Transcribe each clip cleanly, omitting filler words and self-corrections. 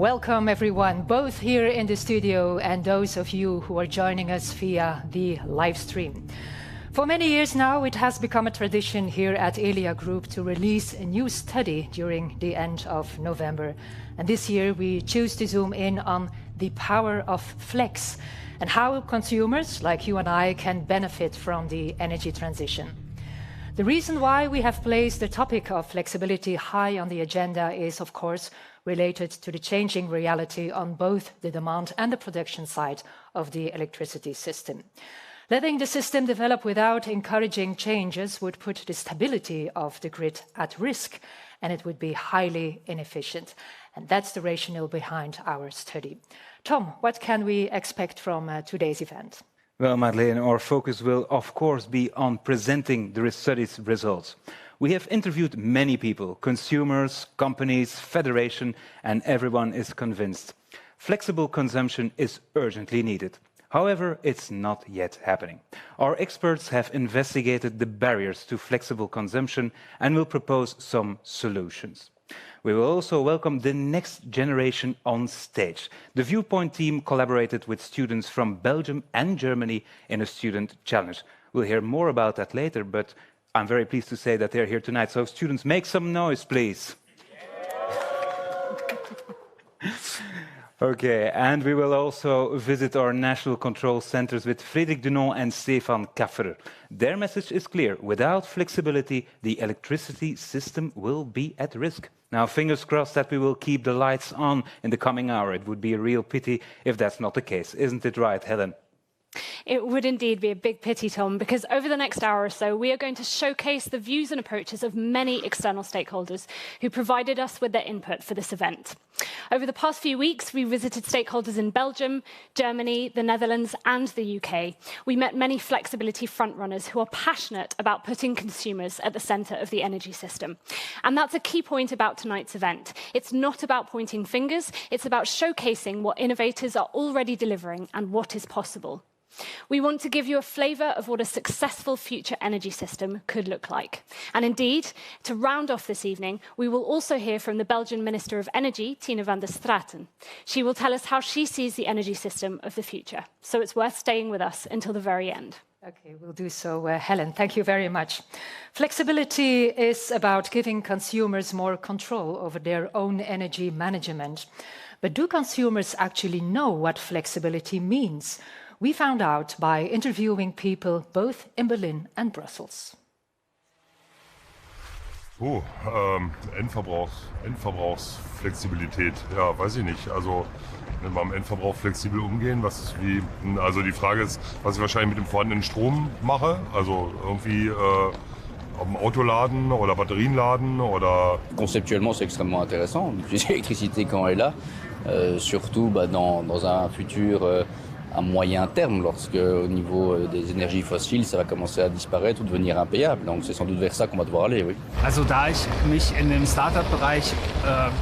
Welcome everyone, both here in the studio and those of you who are joining us via the live stream. For many years now, it has become a tradition here at Elia Group to release a new study during the end of November. And this year we choose to zoom in on the power of flex and how consumers like you and I can benefit from the energy transition. The reason why we have placed the topic of flexibility high on the agenda is, of course, related to the changing reality on both the demand and the production side of the electricity system. Letting the system develop without encouraging changes would put the stability of the grid at risk and it would be highly inefficient. And that's the rationale behind our study. Tom, what can we expect from today's event? Well, Madeleine, our focus will, of course, be on presenting the study's results. We have interviewed many people, consumers, companies, federation, and everyone is convinced. Flexible consumption is urgently needed. However, it's not yet happening. Our experts have investigated the barriers to flexible consumption and will propose some solutions. We will also welcome the next generation on stage. The Viewpoint team collaborated with students from Belgium and Germany in a student challenge. We'll hear more about that later, but I'm very pleased to say that they're here tonight. So students, make some noise, please. Okay, and we will also visit our national control centers with Frederik Dunon and Stefan Kaffer. Their message is clear. Without flexibility, the electricity system will be at risk. Now, fingers crossed that we will keep the lights on in the coming hour. It would be a real pity if that's not the case. Isn't it right, Helen? It would indeed be a big pity, Tom, because over the next hour or so, we are going to showcase the views and approaches of many external stakeholders who provided us with their input for this event. Over the past few weeks, we visited stakeholders in Belgium, Germany, the Netherlands, and the UK. We met many flexibility frontrunners who are passionate about putting consumers at the centre of the energy system. And that's a key point about tonight's event. It's not about pointing fingers, it's about showcasing what innovators are already delivering and what is possible. We want to give you a flavour of what a successful future energy system could look like. And indeed, to round off this evening, we will also hear from the Belgian Minister of Energy, Tine van der Straten. She will tell us how she sees the energy system of the future. So it's worth staying with us until the very end. Okay, we'll do so, Helen. Thank you very much. Flexibility is about giving consumers more control over their own energy management. But do consumers actually know what flexibility means? We found out by interviewing people both in Berlin and Brussels. Endverbrauchsflexibilität, ja, weiß ich nicht. Also wenn wir am Endverbrauch flexibel umgehen, also die Frage ist, was ich wahrscheinlich mit dem vorhandenen Strom mache, also irgendwie auf dem Auto laden oder Batterien laden oder... Conceptuellement, c'est extrêmement intéressant d'utiliser l'électricité quand elle est là, surtout dans un futur à moyen terme, lorsque au niveau des énergies fossiles, ça va commencer à disparaître ou devenir impayable. Donc c'est sans doute vers ça qu'on va devoir aller, oui. Also da ich mich in dem Startup-Bereich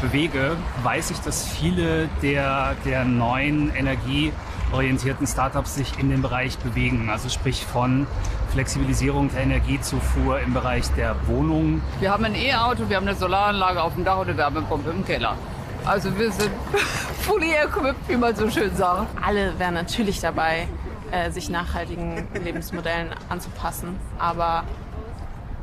bewege, weiß ich, dass viele der neuen energieorientierten Startups sich in dem Bereich bewegen. Also sprich von Flexibilisierung der Energiezufuhr im Bereich der Wohnungen. Wir haben ein E-Auto, wir haben eine Solaranlage auf dem Dach und eine Wärmepumpe im Keller. Also wir sind fully equipped, wie man so schön sagt. Alle wären natürlich dabei, sich nachhaltigen Lebensmodellen anzupassen, aber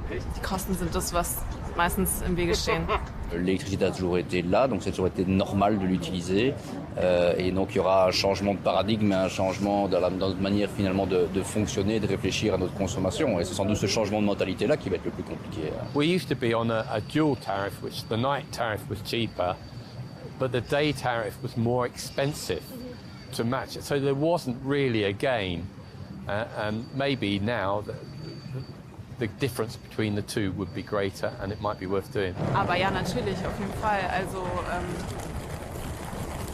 die Kosten sind das, was meistens im Wege stehen. L'électricité a toujours été là, donc c'est toujours été normal de l'utiliser. Et donc il y aura un changement de paradigme, un changement dans notre manière finalement de fonctionner, de réfléchir à notre consommation. Et c'est sans doute ce changement de mentalité-là qui va être le plus compliqué. We used to be on a dual tariff, which the night tariff was cheaper, but the day tariff was more expensive to match it. So there wasn't really a gain. And maybe now the difference between the two would be greater and it might be worth doing. Aber ja, natürlich, auf jeden Fall. Also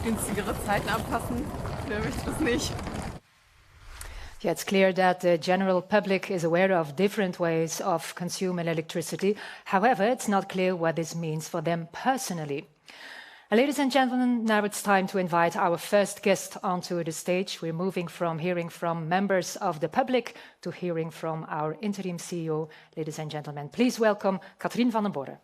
günstigere Zeiten anpassen, wer möchte das nicht? Yeah, it's clear that the general public is aware of different ways of consuming electricity. However, it's not clear what this means for them personally. Ladies and gentlemen, now it's time to invite our first guest onto the stage. We're moving from hearing from members of the public to hearing from our interim CEO. Ladies and gentlemen, please welcome Katrien van den Borre.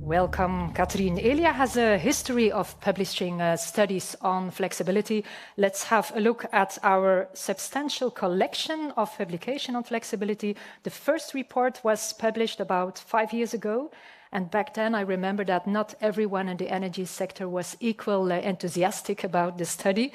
Welcome, Katrien. Elia has a history of publishing studies on flexibility. Let's have a look at our substantial collection of publication on flexibility. The first report was published about 5 years ago. And back then, I remember that not everyone in the energy sector was equally enthusiastic about the study.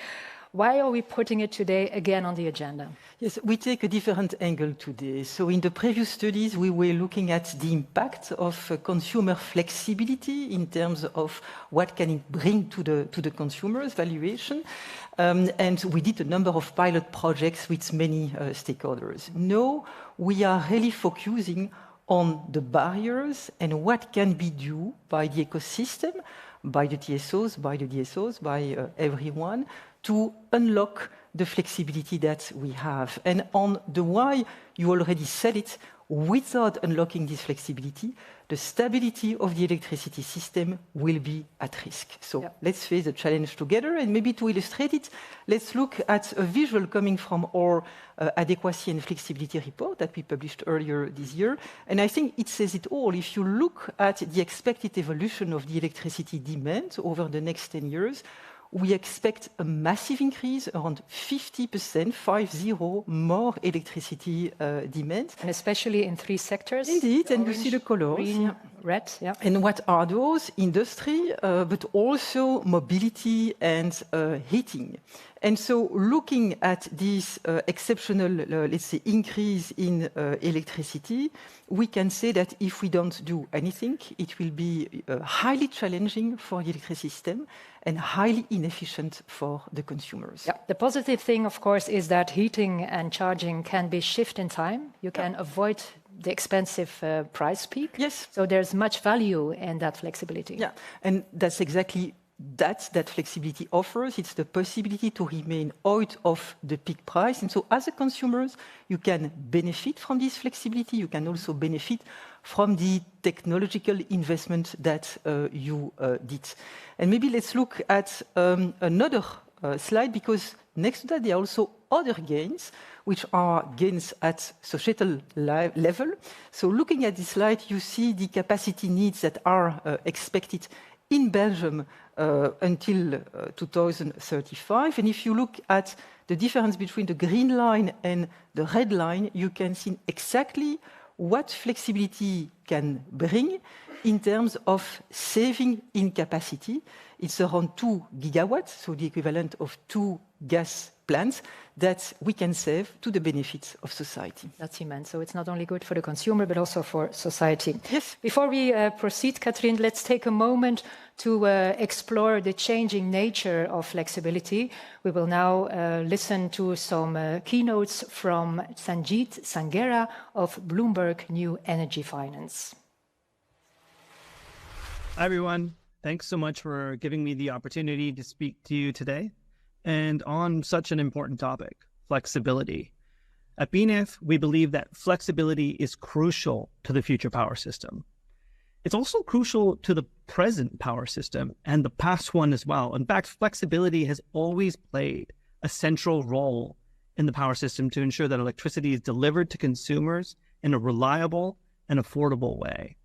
Why are we putting it today again on the agenda? Yes, we take a different angle today. So in the previous studies, we were looking at the impact of consumer flexibility in terms of what can it bring to the consumer's valuation. And we did a number of pilot projects with many stakeholders. Now we are really focusing on the barriers and what can be done by the ecosystem, by the TSOs, by the DSOs, by everyone, to unlock the flexibility that we have. And on the why, you already said it, without unlocking this flexibility, the stability of the electricity system will be at risk. So let's face the challenge together, and maybe to illustrate it, let's look at a visual coming from our adequacy and flexibility report that we published earlier this year. And I think it says it all. If you look at the expected evolution of the electricity demand over the next 10 years, we expect a massive increase, around 50%, 50 more electricity demand. And especially in 3 sectors. Indeed, and orange, you see the colors. Green, red, yeah. And what are those? Industry, but also mobility and heating. And so looking at this exceptional, let's say, increase in electricity, we can say that if we don't do anything, it will be highly challenging for the electricity system and highly inefficient for the consumers. Yeah. The positive thing, of course, is that heating and charging can be shifted in time. You can avoid the expensive price peak. Yes. So there's much value in that flexibility. Yeah, and that's exactly that flexibility offers. It's the possibility to remain out of the peak price. And so as a consumers, you can benefit from this flexibility. You can also benefit from the technological investment that you did. And maybe let's look at another slide, because next to that, there are also other gains, which are gains at societal level. So looking at this slide, you see the capacity needs that are expected in Belgium until 2035. And if you look at the difference between the green line and the red line, you can see exactly what flexibility can bring in terms of saving in capacity. It's around 2 gigawatts, so the equivalent of 2 gas plants that we can save to the benefits of society. That's immense. So it's not only good for the consumer, but also for society. Yes. Before we proceed, Catherine, let's take a moment to explore the changing nature of flexibility. We will now listen to some keynotes from Sanjit Sanghera of Bloomberg New Energy Finance. Hi, everyone. Thanks so much for giving me the opportunity to speak to you today and on such an important topic, flexibility. At BNEF, we believe that flexibility is crucial to the future power system. It's also crucial to the present power system and the past one as well. In fact, flexibility has always played a central role in the power system to ensure that electricity is delivered to consumers in a reliable and affordable way.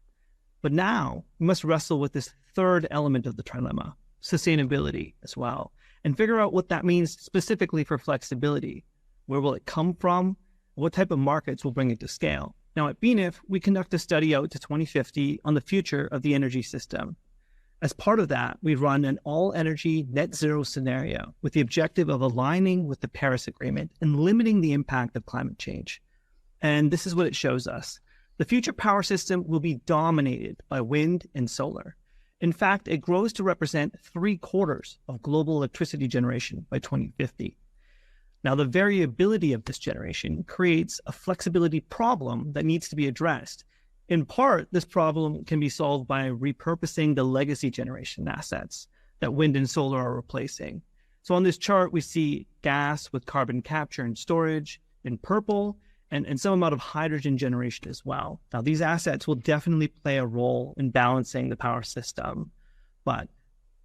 But now we must wrestle with this third element of the trilemma, sustainability as well, and figure out what that means specifically for flexibility. Where will it come from? What type of markets will bring it to scale? Now at BNEF, we conduct a study out to 2050 on the future of the energy system. As part of that, we run an all-energy net zero scenario with the objective of aligning with the Paris Agreement and limiting the impact of climate change. And this is what it shows us. The future power system will be dominated by wind and solar. In fact, it grows to represent 3/4 of global electricity generation by 2050. Now, the variability of this generation creates a flexibility problem that needs to be addressed. In part, this problem can be solved by repurposing the legacy generation assets that wind and solar are replacing. So on this chart, we see gas with carbon capture and storage in purple, and some amount of hydrogen generation as well. Now, these assets will definitely play a role in balancing the power system, but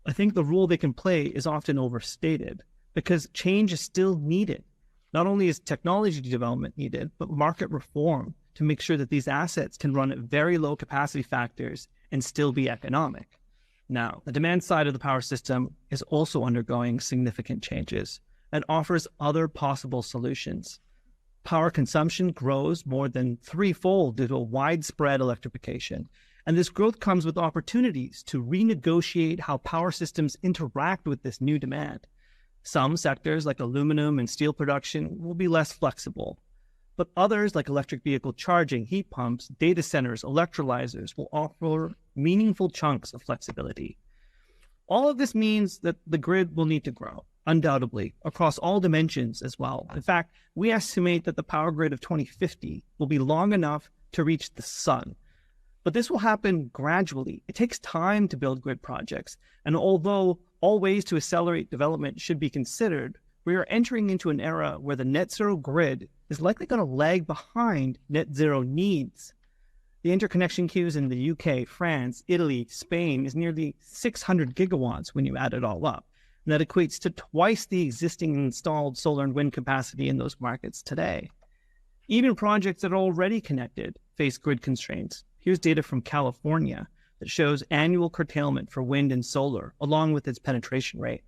I think the role they can play is often overstated because change is still needed. Not only is technology development needed, but market reform to make sure that these assets can run at very low capacity factors and still be economic. Now, the demand side of the power system is also undergoing significant changes and offers other possible solutions. Power consumption grows more than 3-fold due to widespread electrification. And this growth comes with opportunities to renegotiate how power systems interact with this new demand. Some sectors, like aluminum and steel production, will be less flexible. But others, like electric vehicle charging, heat pumps, data centers, electrolyzers, will offer meaningful chunks of flexibility. All of this means that the grid will need to grow, undoubtedly, across all dimensions as well. In fact, we estimate that the power grid of 2050 will be long enough to reach the sun. But this will happen gradually. It takes time to build grid projects. And although all ways to accelerate development should be considered, we are entering into an era where the net zero grid is likely going to lag behind net zero needs. The interconnection queues in the UK, France, Italy, Spain is nearly 600 gigawatts when you add it all up. And that equates to twice the existing installed solar and wind capacity in those markets today. Even projects that are already connected face grid constraints. Here's data from California that shows annual curtailment for wind and solar, along with its penetration rate.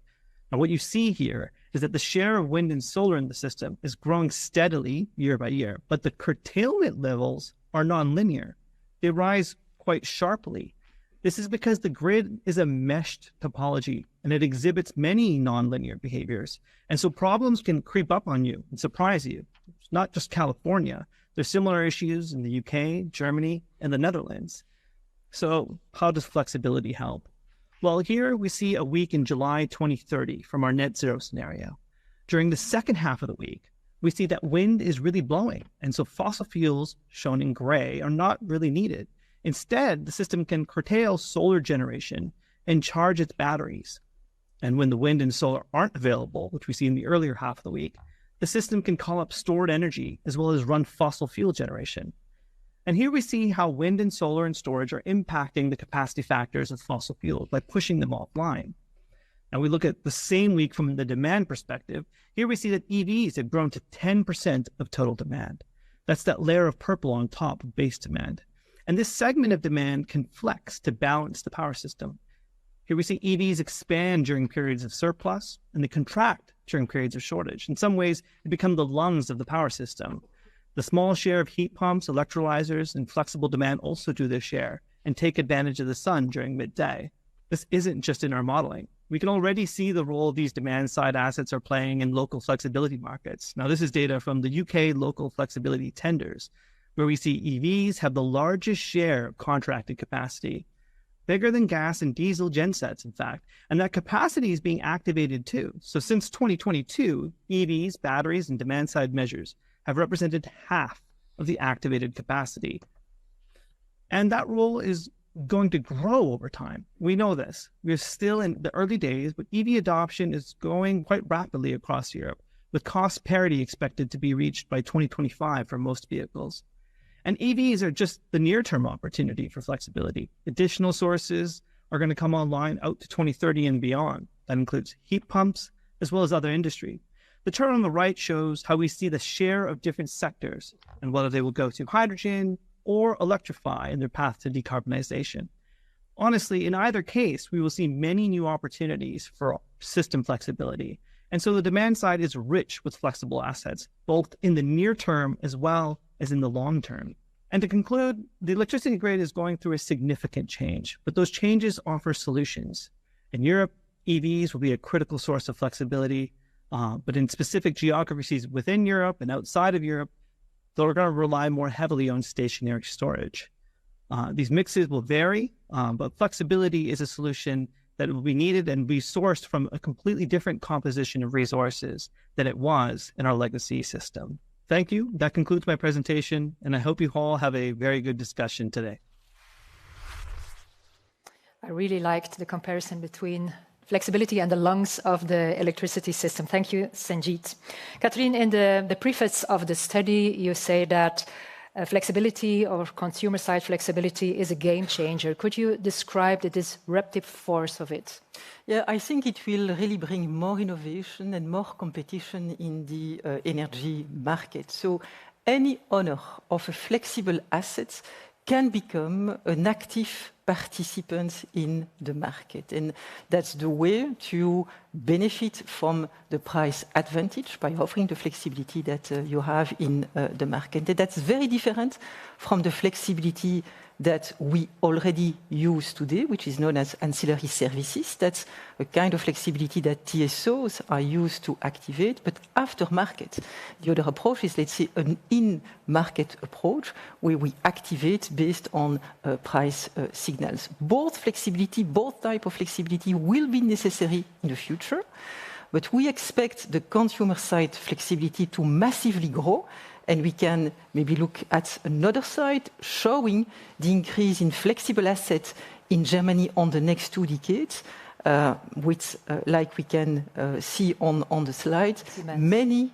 Now, what you see here is that the share of wind and solar in the system is growing steadily year by year, but the curtailment levels are nonlinear. They rise quite sharply. This is because the grid is a meshed topology and it exhibits many nonlinear behaviors. And so problems can creep up on you and surprise you. It's not just California. There's similar issues in the UK, Germany, and the Netherlands. So how does flexibility help? Well, here we see a week in July 2030 from our net zero scenario. During the second half of the week, we see that wind is really blowing. And so fossil fuels, shown in gray, are not really needed. Instead, the system can curtail solar generation and charge its batteries. And when the wind and solar aren't available, which we see in the earlier half of the week, the system can call up stored energy as well as run fossil fuel generation. And here we see how wind and solar and storage are impacting the capacity factors of fossil fuels by pushing them offline. Now we look at the same week from the demand perspective. Here we see that EVs have grown to 10% of total demand. That's that layer of purple on top of base demand. And this segment of demand can flex to balance the power system. Here we see EVs expand during periods of surplus and they contract during periods of shortage. In some ways, they become the lungs of the power system. The small share of heat pumps, electrolyzers, and flexible demand also do their share and take advantage of the sun during midday. This isn't just in our modeling. We can already see the role these demand-side assets are playing in local flexibility markets. Now, this is data from the UK local flexibility tenders, where we see EVs have the largest share of contracted capacity, bigger than gas and diesel gensets, in fact, and that capacity is being activated too. So since 2022, EVs, batteries, and demand-side measures have represented half of the activated capacity. And that role is going to grow over time. We know this. We're still in the early days, but EV adoption is going quite rapidly across Europe, with cost parity expected to be reached by 2025 for most vehicles. And EVs are just the near-term opportunity for flexibility. Additional sources are going to come online out to 2030 and beyond. That includes heat pumps, as well as other industry. The chart on the right shows how we see the share of different sectors and whether they will go to hydrogen or electrify in their path to decarbonization. Honestly, in either case, we will see many new opportunities for system flexibility. And so the demand side is rich with flexible assets, both in the near term as well as in the long term. And to conclude, the electricity grid is going through a significant change, but those changes offer solutions. In Europe, EVs will be a critical source of flexibility, but in specific geographies within Europe and outside of Europe, they're going to rely more heavily on stationary storage. These mixes will vary, but flexibility is a solution that will be needed and be sourced from a completely different composition of resources than it was in our legacy system. Thank you. That concludes my presentation, and I hope you all have a very good discussion today. I really liked the comparison between flexibility and the lungs of the electricity system. Thank you, Sanjeet. Catherine, in the preface of the study, you say that flexibility or consumer-side flexibility is a game changer. Could you describe the disruptive force of it? Yeah, I think it will really bring more innovation and more competition in the energy market. So any owner of a flexible asset can become an active participant in the market. And that's the way to benefit from the price advantage by offering the flexibility that you have in the market. And that's very different from the flexibility that we already use today, which is known as ancillary services. That's a kind of flexibility that TSOs are used to activate, but aftermarket. The other approach is, let's say, an in-market approach where we activate based on price signals. Both type of flexibility will be necessary in the future, but we expect the consumer side flexibility to massively grow. And we can maybe look at another slide showing the increase in flexible assets in Germany on the next 2 decades, with, like we can see on the slide, many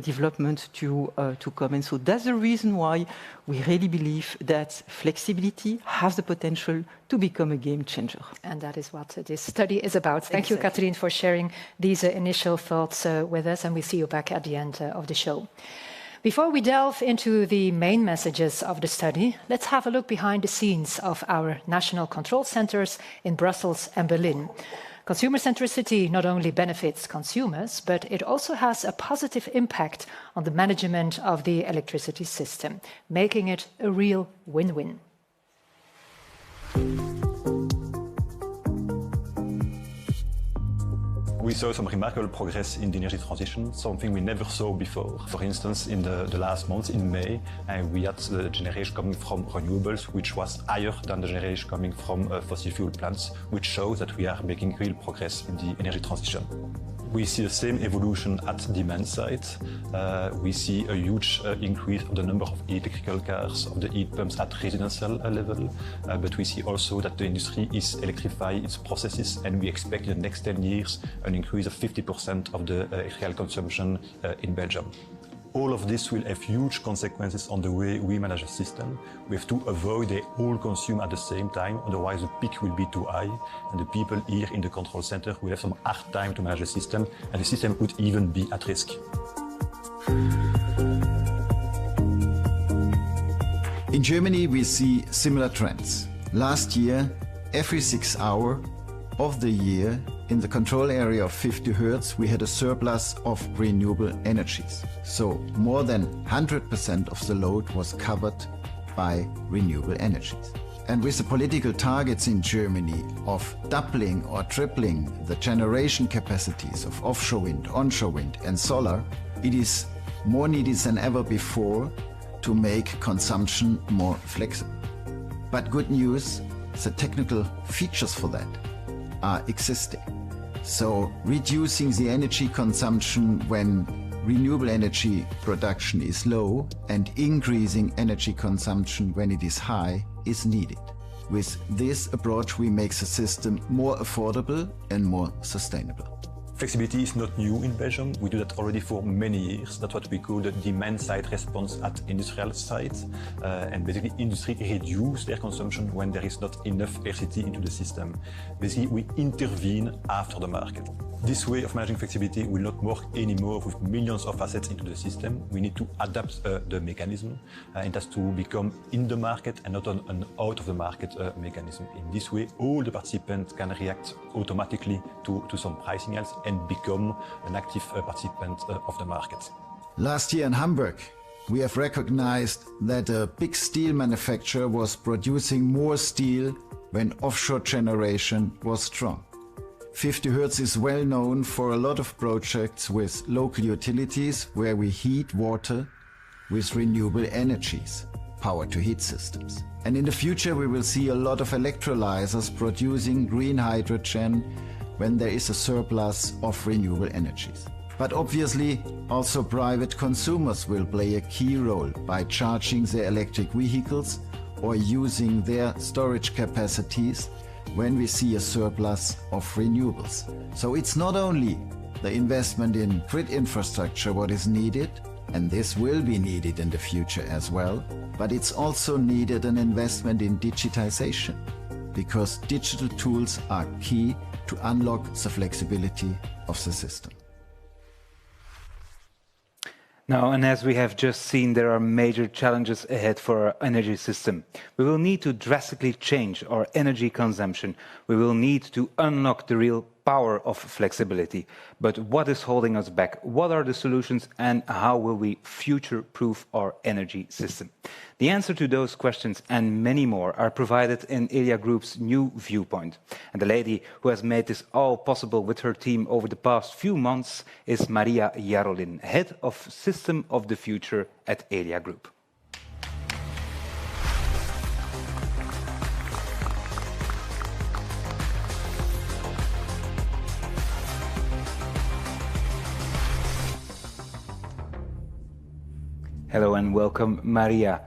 developments to come. And so that's the reason why we really believe that flexibility has the potential to become a game changer. And that is what this study is about. Thank you, Catherine, for sharing these initial thoughts with us, and we'll see you back at the end of the show. Before we delve into the main messages of the study, let's have a look behind the scenes of our national control centers in Brussels and Berlin. Consumer centricity not only benefits consumers, but it also has a positive impact on the management of the electricity system, making it a real win-win. We saw some remarkable progress in the energy transition, something we never saw before. For instance, in the last month, in May, we had the generation coming from renewables, which was higher than the generation coming from fossil fuel plants, which shows that we are making real progress in the energy transition. We see the same evolution at demand side. We see a huge increase of the number of electrical cars, of the heat pumps at residential level, but we see also that the industry is electrifying its processes, and we expect in the next 10 years an increase of 50% of the electrical consumption in Belgium. All of this will have huge consequences on the way we manage the system. We have to avoid they all consume at the same time, otherwise the peak will be too high, and the people here in the control center will have some hard time to manage the system, and the system could even be at risk. In Germany, we see similar trends. Last year, every 6 hours of the year, in the control area of 50 Hertz, we had a surplus of renewable energies. So more than 100% of the load was covered by renewable energies. And with the political targets in Germany of doubling or tripling the generation capacities of offshore wind, onshore wind and solar, it is more needed than ever before to make consumption more flexible. But good news, the technical features for that are existing. So reducing the energy consumption when renewable energy production is low and increasing energy consumption when it is high is needed. With this approach, we make the system more affordable and more sustainable. Flexibility is not new in Belgium. We do that already for many years. That's what we call the demand-side response at industrial sites. And basically, industry reduces their consumption when there is not enough electricity into the system. Basically, we intervene after the market. This way of managing flexibility will not work anymore with millions of assets into the system. We need to adapt the mechanism. It has to become in the market and not an out of the market mechanism. In this way, all the participants can react automatically to some pricing else and become an active participant of the market. Last year in Hamburg, we have recognized that a big steel manufacturer was producing more steel when offshore generation was strong. 50 Hertz is well known for a lot of projects with local utilities where we heat water with renewable energies, power to heat systems. And in the future we will see a lot of electrolyzers producing green hydrogen when there is a surplus of renewable energies. But obviously also private consumers will play a key role by charging their electric vehicles or using their storage capacities when we see a surplus of renewables. So it's not only the investment in grid infrastructure what is needed, and this will be needed in the future as well, but it's also needed an investment in digitization, because digital tools are key to unlock the flexibility of the system. Now, and as we have just seen, there are major challenges ahead for our energy system. We will need to drastically change our energy consumption. We will need to unlock the real power of flexibility. But what is holding us back? What are the solutions and how will we future-proof our energy system? The answer to those questions and many more are provided in Elia Group's new viewpoint. And the lady who has made this all possible with her team over the past few months is Maria Jarolin, Head of System of the Future at Elia Group. Hello and welcome, Maria.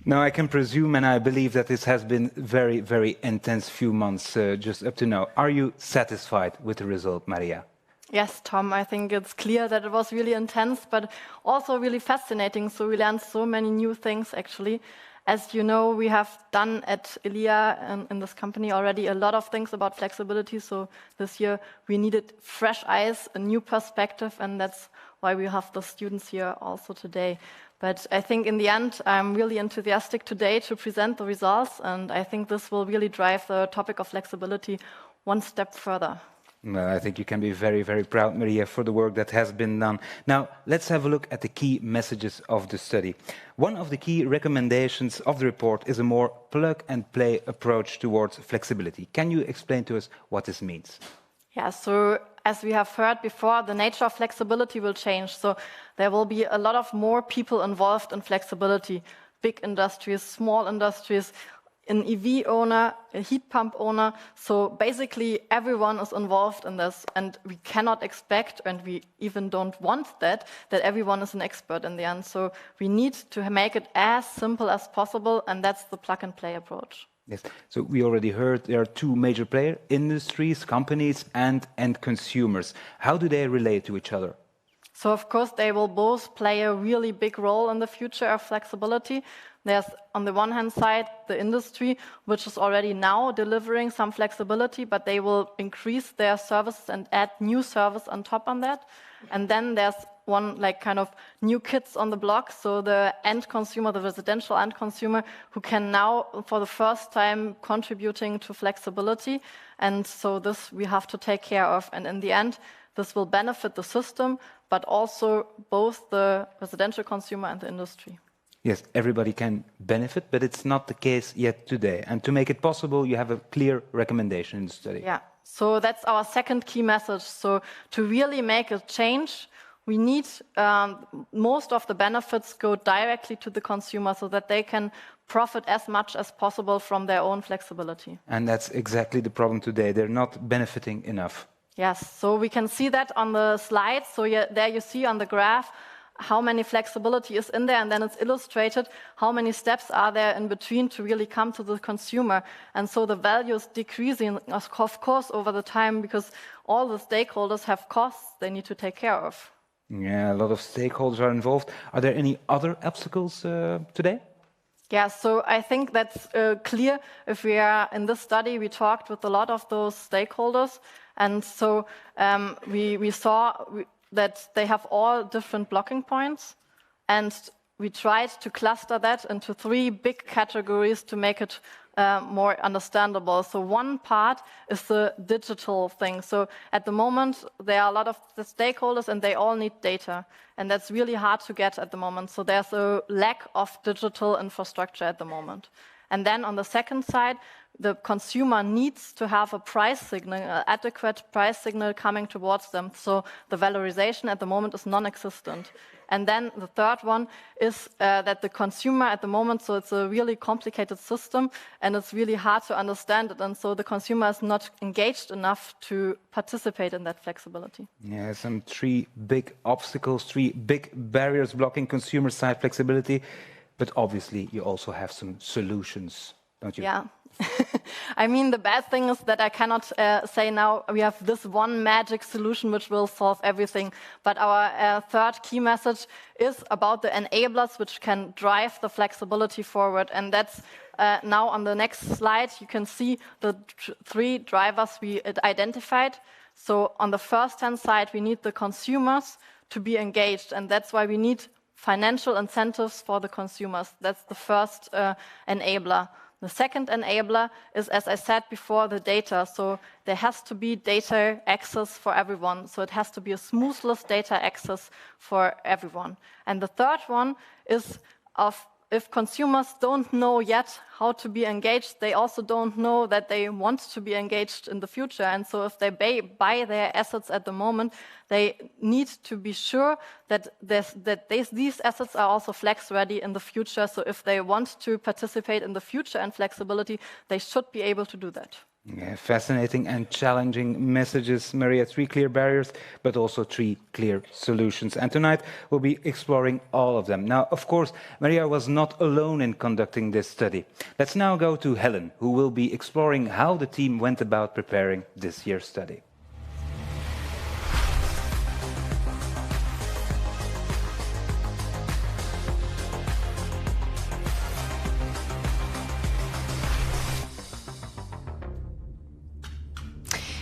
Now, I can presume and I believe that this has been very, very intense few months just up to now. Are you satisfied with the result, Maria? Yes, Tom, I think it's clear that it was really intense, but also really fascinating. So we learned so many new things, actually. As you know, we have done at Elia and in this company already a lot of things about flexibility. So this year we needed fresh eyes, a new perspective, and that's why we have the students here also today. But I think in the end, I'm really enthusiastic today to present the results, and I think this will really drive the topic of flexibility one step further. Well, I think you can be very, very proud, Maria, for the work that has been done. Now, let's have a look at the key messages of the study. One of the key recommendations of the report is a more plug-and-play approach towards flexibility. Can you explain to us what this means? Yeah, so as we have heard before, the nature of flexibility will change. So there will be a lot of more people involved in flexibility. Big industries, small industries, an EV owner, a heat pump owner. So basically everyone is involved in this, and we cannot expect, and we even don't want that everyone is an expert in the end. So we need to make it as simple as possible, and that's the plug-and-play approach. Yes, so we already heard there are two major players, industries, companies, and end consumers. How do they relate to each other? So of course they will both play a really big role in the future of flexibility. There's on the one hand side the industry, which is already now delivering some flexibility, but they will increase their services and add new service on top on that. And then there's one like kind of new kids on the block, so the end consumer, the residential end consumer, who can now for the first time contributing to flexibility. And so this we have to take care of. And in the end, this will benefit the system, but also both the residential consumer and the industry. Yes, everybody can benefit, but it's not the case yet today. And to make it possible, you have a clear recommendation in the study. Yeah, so that's our second key message. So to really make a change, we need most of the benefits go directly to the consumer so that they can profit as much as possible from their own flexibility. And that's exactly the problem today. They're not benefiting enough. Yes, so we can see that on the slide. So there you see on the graph how many flexibility is in there, and then it's illustrated how many steps are there in between to really come to the consumer. And so the value is decreasing, of course, over the time, because all the stakeholders have costs they need to take care of. Yeah, a lot of stakeholders are involved. Are there any other obstacles today? Yeah, so I think that's clear. If we are in this study, we talked with a lot of those stakeholders, and so we saw that they have all different blocking points, and we tried to cluster that into three big categories to make it more understandable. So one part is the digital thing. So at the moment, there are a lot of the stakeholders and they all need data. And that's really hard to get at the moment. So there's a lack of digital infrastructure at the moment. And then on the second side, the consumer needs to have a price signal, an adequate price signal coming towards them. So the valorization at the moment is non-existent. And then the third one is that the consumer at the moment, so it's a really complicated system and it's really hard to understand it. And so the consumer is not engaged enough to participate in that flexibility. Yeah, some three big obstacles, three big barriers blocking consumer side flexibility. But obviously you also have some solutions, don't you? Yeah. I mean, the bad thing is that I cannot say now we have this one magic solution which will solve everything. But our third key message is about the enablers which can drive the flexibility forward. And that's now on the next slide, you can see the three drivers we identified. So on the first-hand side, we need the consumers to be engaged. And that's why we need financial incentives for the consumers. That's the first enabler. The second enabler is, as I said before, the data. So there has to be data access for everyone. So it has to be a smoothless data access for everyone. And the third one is if consumers don't know yet how to be engaged, they also don't know that they want to be engaged in the future. And so if they buy their assets at the moment, they need to be sure that these assets are also flex ready in the future. So if they want to participate in the future and flexibility, they should be able to do that. Yeah, fascinating and challenging messages, Maria. 3 clear barriers, but also 3 clear solutions. And tonight we'll be exploring all of them. Now, of course, Maria was not alone in conducting this study. Let's now go to Helen, who will be exploring how the team went about preparing this year's study.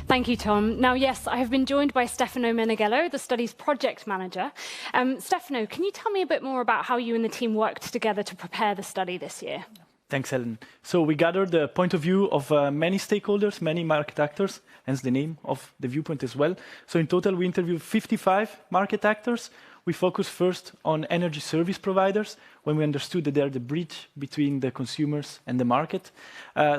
Thank you, Tom. Now, yes, I have been joined by Stefano Meneghello, the study's project manager. Stefano, can you tell me a bit more about how you and the team worked together to prepare the study this year? Thanks, Helen. So we gathered the point of view of many stakeholders, many market actors, hence the name of the viewpoint as well. So in total, we interviewed 55 market actors. We focused first on energy service providers when we understood that they're the bridge between the consumers and the market.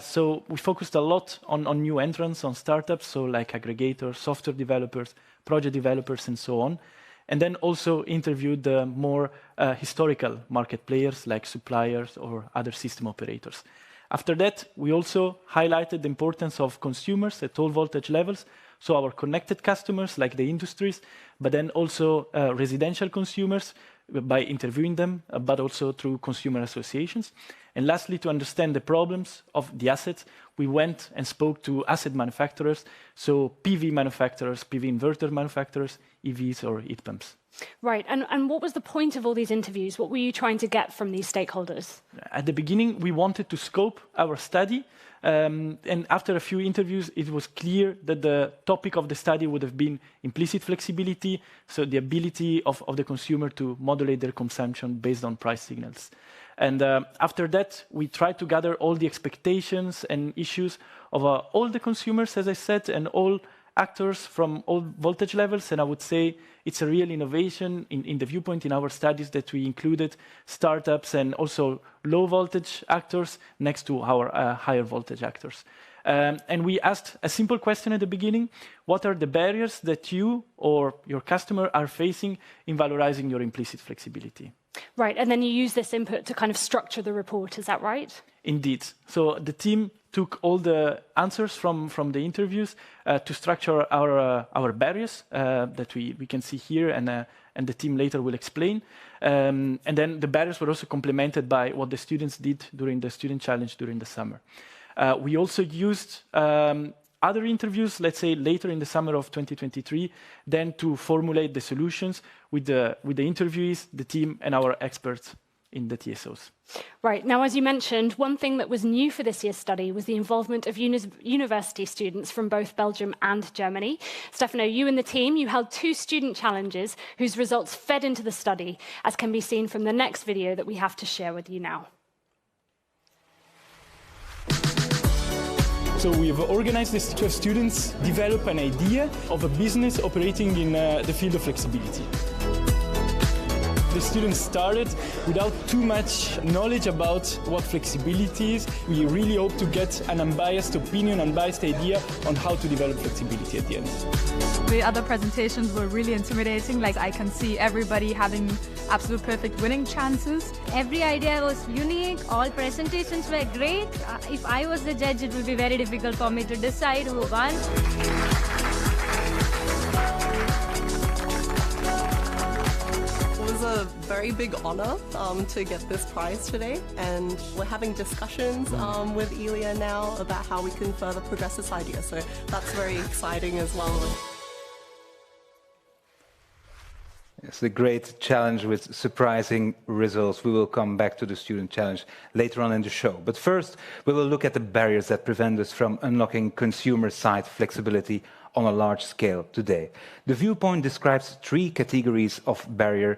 So we focused a lot on new entrants, on startups, so like aggregators, software developers, project developers, and so on. And then also interviewed the more historical market players like suppliers or other system operators. After that, we also highlighted the importance of consumers at all voltage levels, so our connected customers like the industries, but then also residential consumers by interviewing them, but also through consumer associations. And lastly, to understand the problems of the assets, we went and spoke to asset manufacturers, so PV manufacturers, PV inverter manufacturers, EVs or heat pumps. Right, and what was the point of all these interviews? What were you trying to get from these stakeholders? At the beginning, we wanted to scope our study, and after a few interviews, it was clear that the topic of the study would have been implicit flexibility, so the ability of the consumer to modulate their consumption based on price signals. And after that, we tried to gather all the expectations and issues of all the consumers, as I said, and all actors from all voltage levels. And I would say it's a real innovation in the viewpoint in our studies that we included startups and also low voltage actors next to our higher voltage actors. And we asked a simple question at the beginning: what are the barriers that you or your customer are facing in valorizing your implicit flexibility? Right, and then you use this input to kind of structure the report, is that right? Indeed. So the team took all the answers from the interviews to structure our barriers that we can see here, and the team later will explain. And then the barriers were also complemented by what the students did during the student challenge during the summer. We also used other interviews, let's say later in the summer of 2023, then to formulate the solutions with the interviewees, the team, and our experts in the TSOs. Right. Now, as you mentioned, one thing that was new for this year's study was the involvement of university students from both Belgium and Germany. Stefano, you and the team, you held 2 student challenges whose results fed into the study, as can be seen from the next video that we have to share with you now. So we have organized this to have students develop an idea of a business operating in the field of flexibility. The students started without too much knowledge about what flexibility is. We really hope to get an unbiased opinion, unbiased idea on how to develop flexibility at the end. The other presentations were really intimidating. Like, I can see everybody having absolute perfect winning chances. Every idea was unique. All presentations were great. If I was the judge, it would be very difficult for me to decide who won. It was a very big honor to get this prize today, and we're having discussions with Elia now about how we can further progress this idea, so that's very exciting as well. It's a great challenge with surprising results. We will come back to the student challenge later on in the show. But first, we will look at the barriers that prevent us from unlocking consumer-side flexibility on a large scale today. The viewpoint describes 3 categories of barrier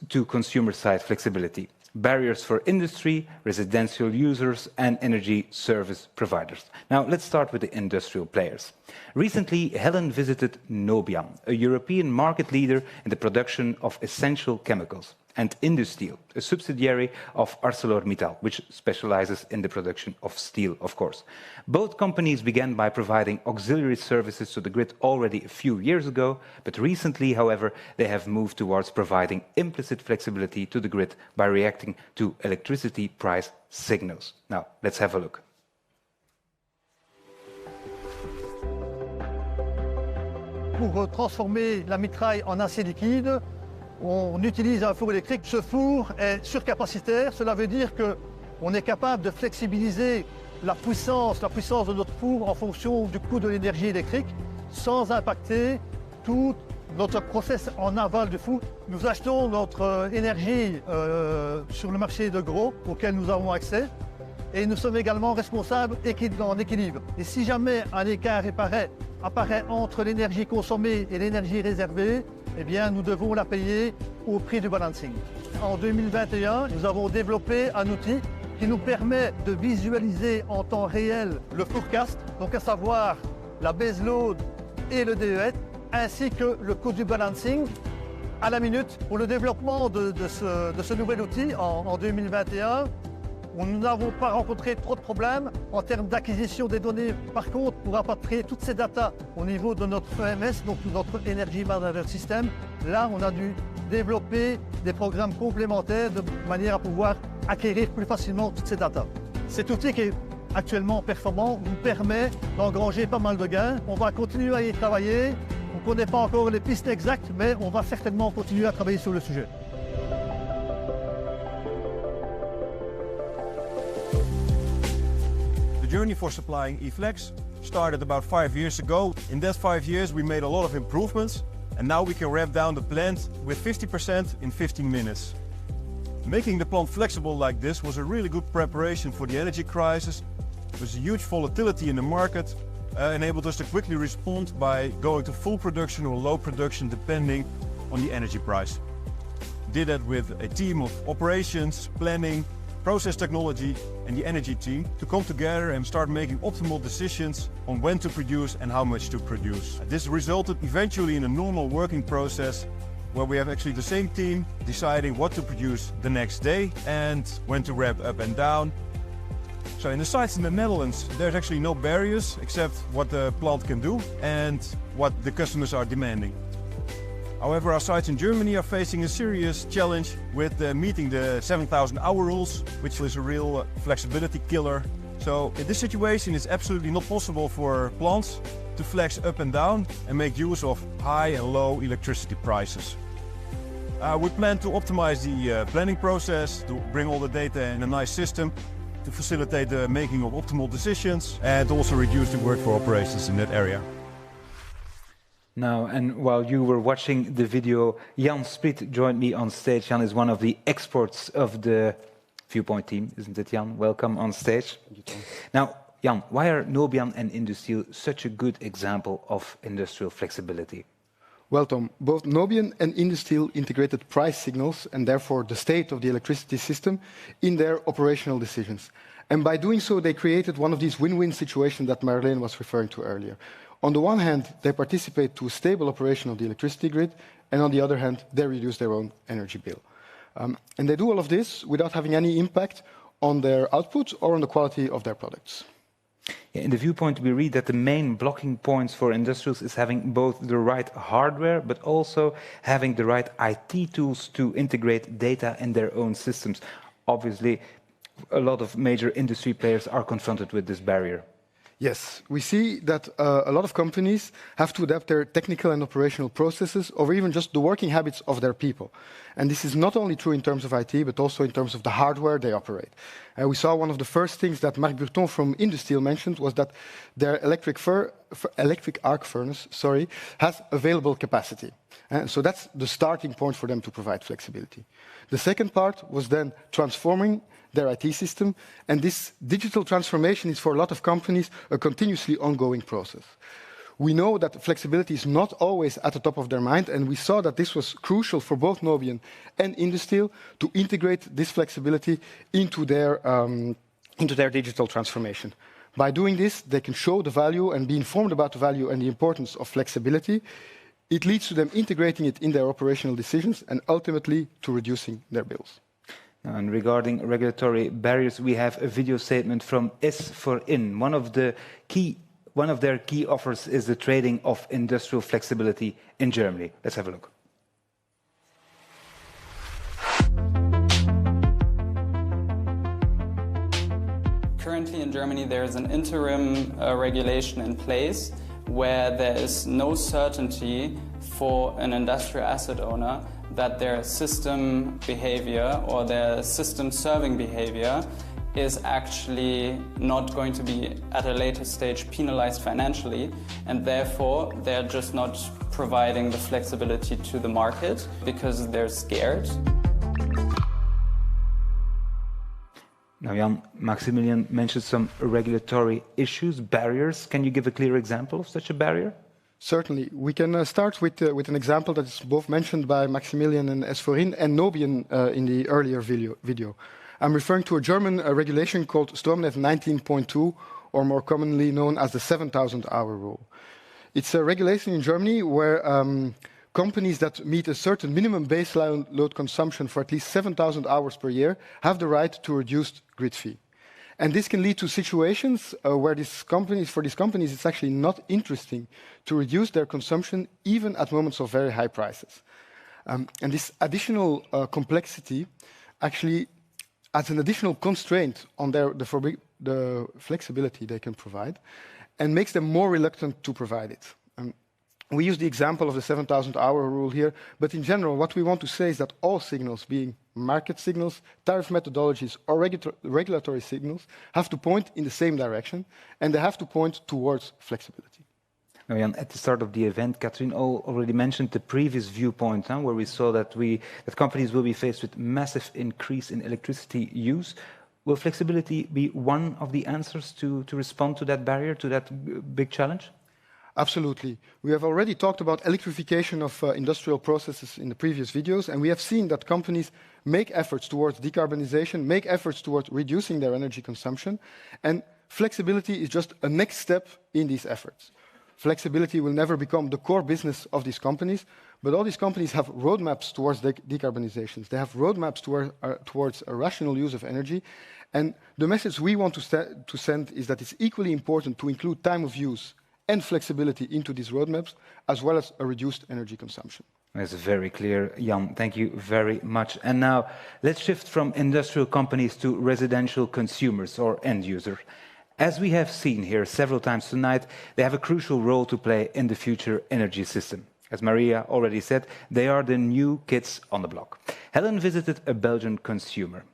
to consumer-side flexibility: barriers for industry, residential users, and energy service providers. Now, let's start with the industrial players. Recently, Helen visited Nobian, a European market leader in the production of essential chemicals, and Industeel, a subsidiary of ArcelorMittal, which specializes in the production of steel, of course. Both companies began by providing auxiliary services to the grid already a few years ago, but recently, however, they have moved towards providing implicit flexibility to the grid by reacting to electricity price signals. Now, let's have a look. Pour transformer la mitraille en acier liquide, on utilise un four électrique. Ce four est surcapacitaire. Cela veut dire qu'on est capable de flexibiliser la puissance de notre four en fonction du coût de l'énergie électrique sans impacter tout notre process en aval du four. Nous achetons notre énergie sur le marché de gros auquel nous avons accès et nous sommes également responsables en équilibre. Et si jamais un écart apparaît entre l'énergie consommée et l'énergie réservée, eh bien, nous devons la payer au prix du balancing. En 2021, nous avons développé un outil qui nous permet de visualiser en temps réel le forecast, donc à savoir la baseload et le DES, ainsi que le coût du balancing à la minute. Pour le développement de ce nouvel outil en 2021, nous n'avons pas rencontré trop de problèmes en termes d'acquisition des données. Par contre, pour rapatrier toutes ces datas au niveau de notre EMS, donc notre Energy Management System, là, on a dû développer des programmes complémentaires de manière à pouvoir acquérir plus facilement toutes ces datas. Cet outil qui est actuellement performant nous permet d'engranger pas mal de gains. On va continuer à y travailler. On ne connaît pas encore les pistes exactes, mais on va certainement continuer à travailler sur le sujet. The journey for supplying eFlex started about 5 years ago. In that 5 years we made a lot of improvements and now we can ramp down the plant with 50% in 15 minutes. Making the plant flexible like this was a really good preparation for the energy crisis. There was a huge volatility in the market, enabled us to quickly respond by going to full production or low production depending on the energy price. Did that with a team of operations, planning, process technology and the energy team to come together and start making optimal decisions on when to produce and how much to produce. This resulted eventually in a normal working process where we have actually the same team deciding what to produce the next day and when to ramp up and down. So in the sites in the Netherlands, there's actually no barriers except what the plant can do and what the customers are demanding. However, our sites in Germany are facing a serious challenge with meeting the 7,000-hour rules, which is a real flexibility killer. So in this situation, it's absolutely not possible for plants to flex up and down and make use of high and low electricity prices. We plan to optimize the planning process, to bring all the data in a nice system, to facilitate the making of optimal decisions and also reduce the work for operations in that area. Now, and while you were watching the video, Jan Sprit joined me on stage. Jan is one of the experts of the Viewpoint team, isn't it, Jan? Welcome on stage. Now, Jan, why are Nobian and Industeel such a good example of industrial flexibility? Well, Tom, both Nobian and Industeel integrated price signals and therefore the state of the electricity system in their operational decisions. And by doing so, they created one of these win-win situations that Marlene was referring to earlier. On the one hand, they participate to a stable operation of the electricity grid, and on the other hand, they reduce their own energy bill. And they do all of this without having any impact on their output or on the quality of their products. Yeah, in the Viewpoint, we read that the main blocking points for industrials is having both the right hardware, but also having the right IT tools to integrate data in their own systems. Obviously, a lot of major industry players are confronted with this barrier. Yes, we see that a lot of companies have to adapt their technical and operational processes or even just the working habits of their people. And this is not only true in terms of IT, but also in terms of the hardware they operate. We saw one of the first things that Marc Burton from Industeel mentioned was that their electric arc furnace has available capacity. So that's the starting point for them to provide flexibility. The second part was then transforming their IT system, and this digital transformation is for a lot of companies a continuously ongoing process. We know that flexibility is not always at the top of their mind, and we saw that this was crucial for both Nobian and Industrial to integrate this flexibility into their digital transformation. By doing this, they can show the value and be informed about the value and the importance of flexibility. It leads to them integrating it in their operational decisions and ultimately to reducing their bills. And regarding regulatory barriers, we have a video statement from S4In. One of their key offers is the trading of industrial flexibility in Germany. Let's have a look. Currently in Germany there is an interim regulation in place where there is no certainty for an industrial asset owner that their system behavior or their system serving behavior is actually not going to be at a later stage penalized financially, and therefore they're just not providing the flexibility to the market because they're scared. Now, Jan, Maximilian mentioned some regulatory issues, barriers. Can you give a clear example of such a barrier? Certainly. We can start with an example that is both mentioned by Maximilian and S4In and Nobian in the earlier video. I'm referring to a German regulation called Stromnetz 19.2, or more commonly known as the 7,000-hour rule. It's a regulation in Germany where companies that meet a certain minimum baseline load consumption for at least 7,000 hours per year have the right to reduced grid fee. And this can lead to situations where for these companies, it's actually not interesting to reduce their consumption even at moments of very high prices. And this additional complexity actually adds an additional constraint on the flexibility they can provide and makes them more reluctant to provide it. We use the example of the 7,000-hour rule here, but in general, what we want to say is that all signals, being market signals, tariff methodologies, or regulatory signals, have to point in the same direction, and they have to point towards flexibility. Now, Jan, at the start of the event, Catherine already mentioned the previous viewpoint, where we saw that companies will be faced with massive increase in electricity use. Will flexibility be one of the answers to respond to that barrier, to that big challenge? Absolutely. We have already talked about electrification of industrial processes in the previous videos, and we have seen that companies make efforts towards decarbonization, make efforts towards reducing their energy consumption, and flexibility is just a next step in these efforts. Flexibility will never become the core business of these companies, but all these companies have roadmaps towards decarbonizations. They have roadmaps towards a rational use of energy, and the message we want to send is that it's equally important to include time of use and flexibility into these roadmaps, as well as a reduced energy consumption. That's very clear, Jan. Thank you very much. And now, let's shift from industrial companies to residential consumers or end users. As we have seen here several times tonight, they have a crucial role to play in the future energy system. As Maria already said, they are the new kids on the block. Helen visited a Belgian consumer.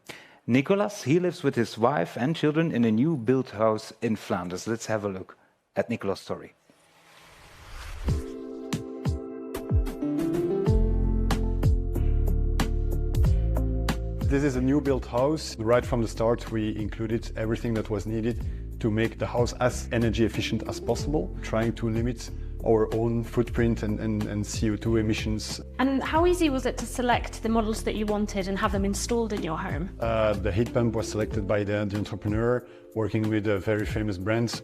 Nicolas, he lives with his wife and children in a new built house in Flanders. Let's have a look at Nicolas' story. This is a new built house. Right from the start, we included everything that was needed to make the house as energy efficient as possible, trying to limit our own footprint and CO2 emissions. And how easy was it to select the models that you wanted and have them installed in your home? The heat pump was selected by the entrepreneur, working with very famous brands.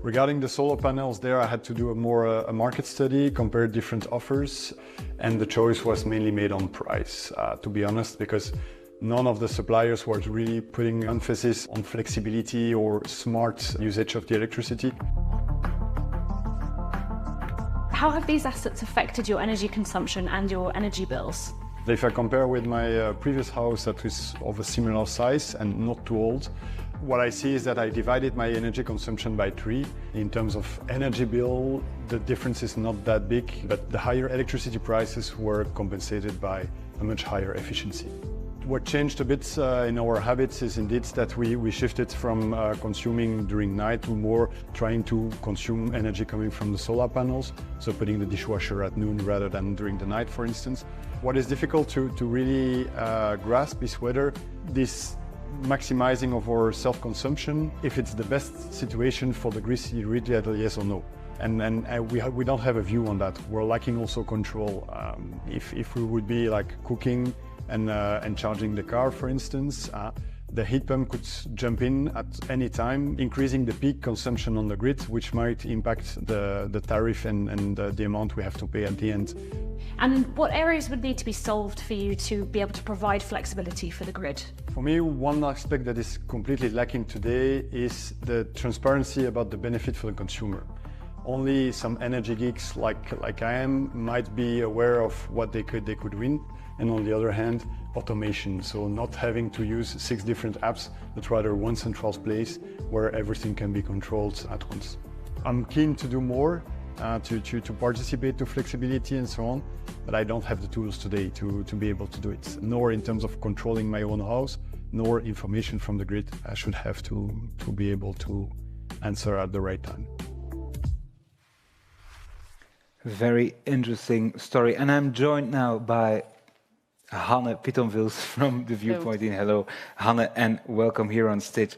Regarding the solar panels there, I had to do a market study, compare different offers, and the choice was mainly made on price, to be honest, because none of the suppliers was really putting emphasis on flexibility or smart usage of the electricity. How have these assets affected your energy consumption and your energy bills? If I compare with my previous house that was of a similar size and not too old, what I see is that I divided my energy consumption by 3. In terms of energy bill, the difference is not that big, but the higher electricity prices were compensated by a much higher efficiency. What changed a bit in our habits is indeed that we shifted from consuming during night to more trying to consume energy coming from the solar panels, so putting the dishwasher at noon rather than during the night, for instance. What is difficult to really grasp is whether this maximizing of our self-consumption, if it's the best situation for the grid, yes or no. And we don't have a view on that. We're lacking also control. If we would be like cooking and charging the car, for instance, the heat pump could jump in at any time, increasing the peak consumption on the grid, which might impact the tariff and the amount we have to pay at the end. And what areas would need to be solved for you to be able to provide flexibility for the grid? For me, one aspect that is completely lacking today is the transparency about the benefit for the consumer. Only some energy geeks like I am might be aware of what they could win, and on the other hand, automation. So not having to use 6 different apps, but rather one central place where everything can be controlled at once. I'm keen to do more, to participate to flexibility and so on, but I don't have the tools today to be able to do it, nor in terms of controlling my own house, nor information from the grid I should have to be able to answer at the right time. Very interesting story. And I'm joined now by Hanne Pittonvils from The Viewpoint. Hello, Hanne, and welcome here on stage.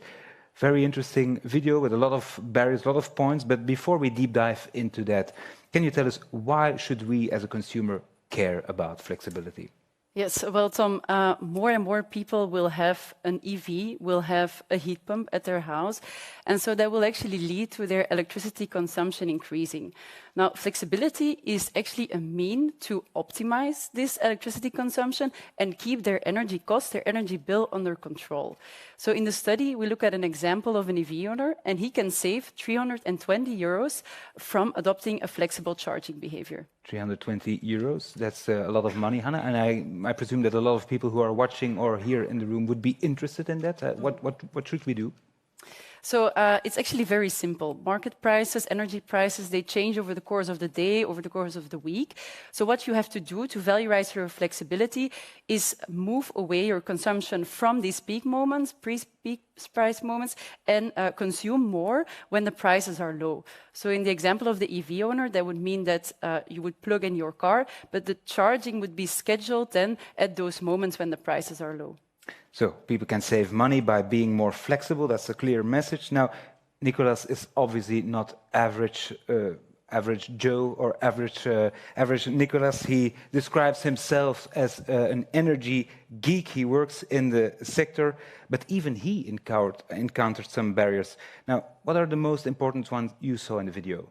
Very interesting video with a lot of barriers, a lot of points. But before we deep dive into that, can you tell us why should we as a consumer care about flexibility? Yes, well, Tom, more and more people will have an EV, will have a heat pump at their house, and so that will actually lead to their electricity consumption increasing. Now, flexibility is actually a mean to optimize this electricity consumption and keep their energy cost, their energy bill under control. So in the study, we look at an example of an EV owner, and he can save 320 euros from adopting a flexible charging behavior. 320 euros, that's a lot of money, Hanne, and I presume that a lot of people who are watching or here in the room would be interested in that. What should we do? So it's actually very simple. Market prices, energy prices, they change over the course of the day, over the course of the week. So what you have to do to valorize your flexibility is move away your consumption from these peak moments, pre-peak price moments, and consume more when the prices are low. So in the example of the EV owner, that would mean that you would plug in your car, but the charging would be scheduled then at those moments when the prices are low. So people can save money by being more flexible. That's a clear message. Now, Nicolas is obviously not average Joe or average Nicolas. He describes himself as an energy geek. He works in the sector, but even he encountered some barriers. Now, what are the most important ones you saw in the video?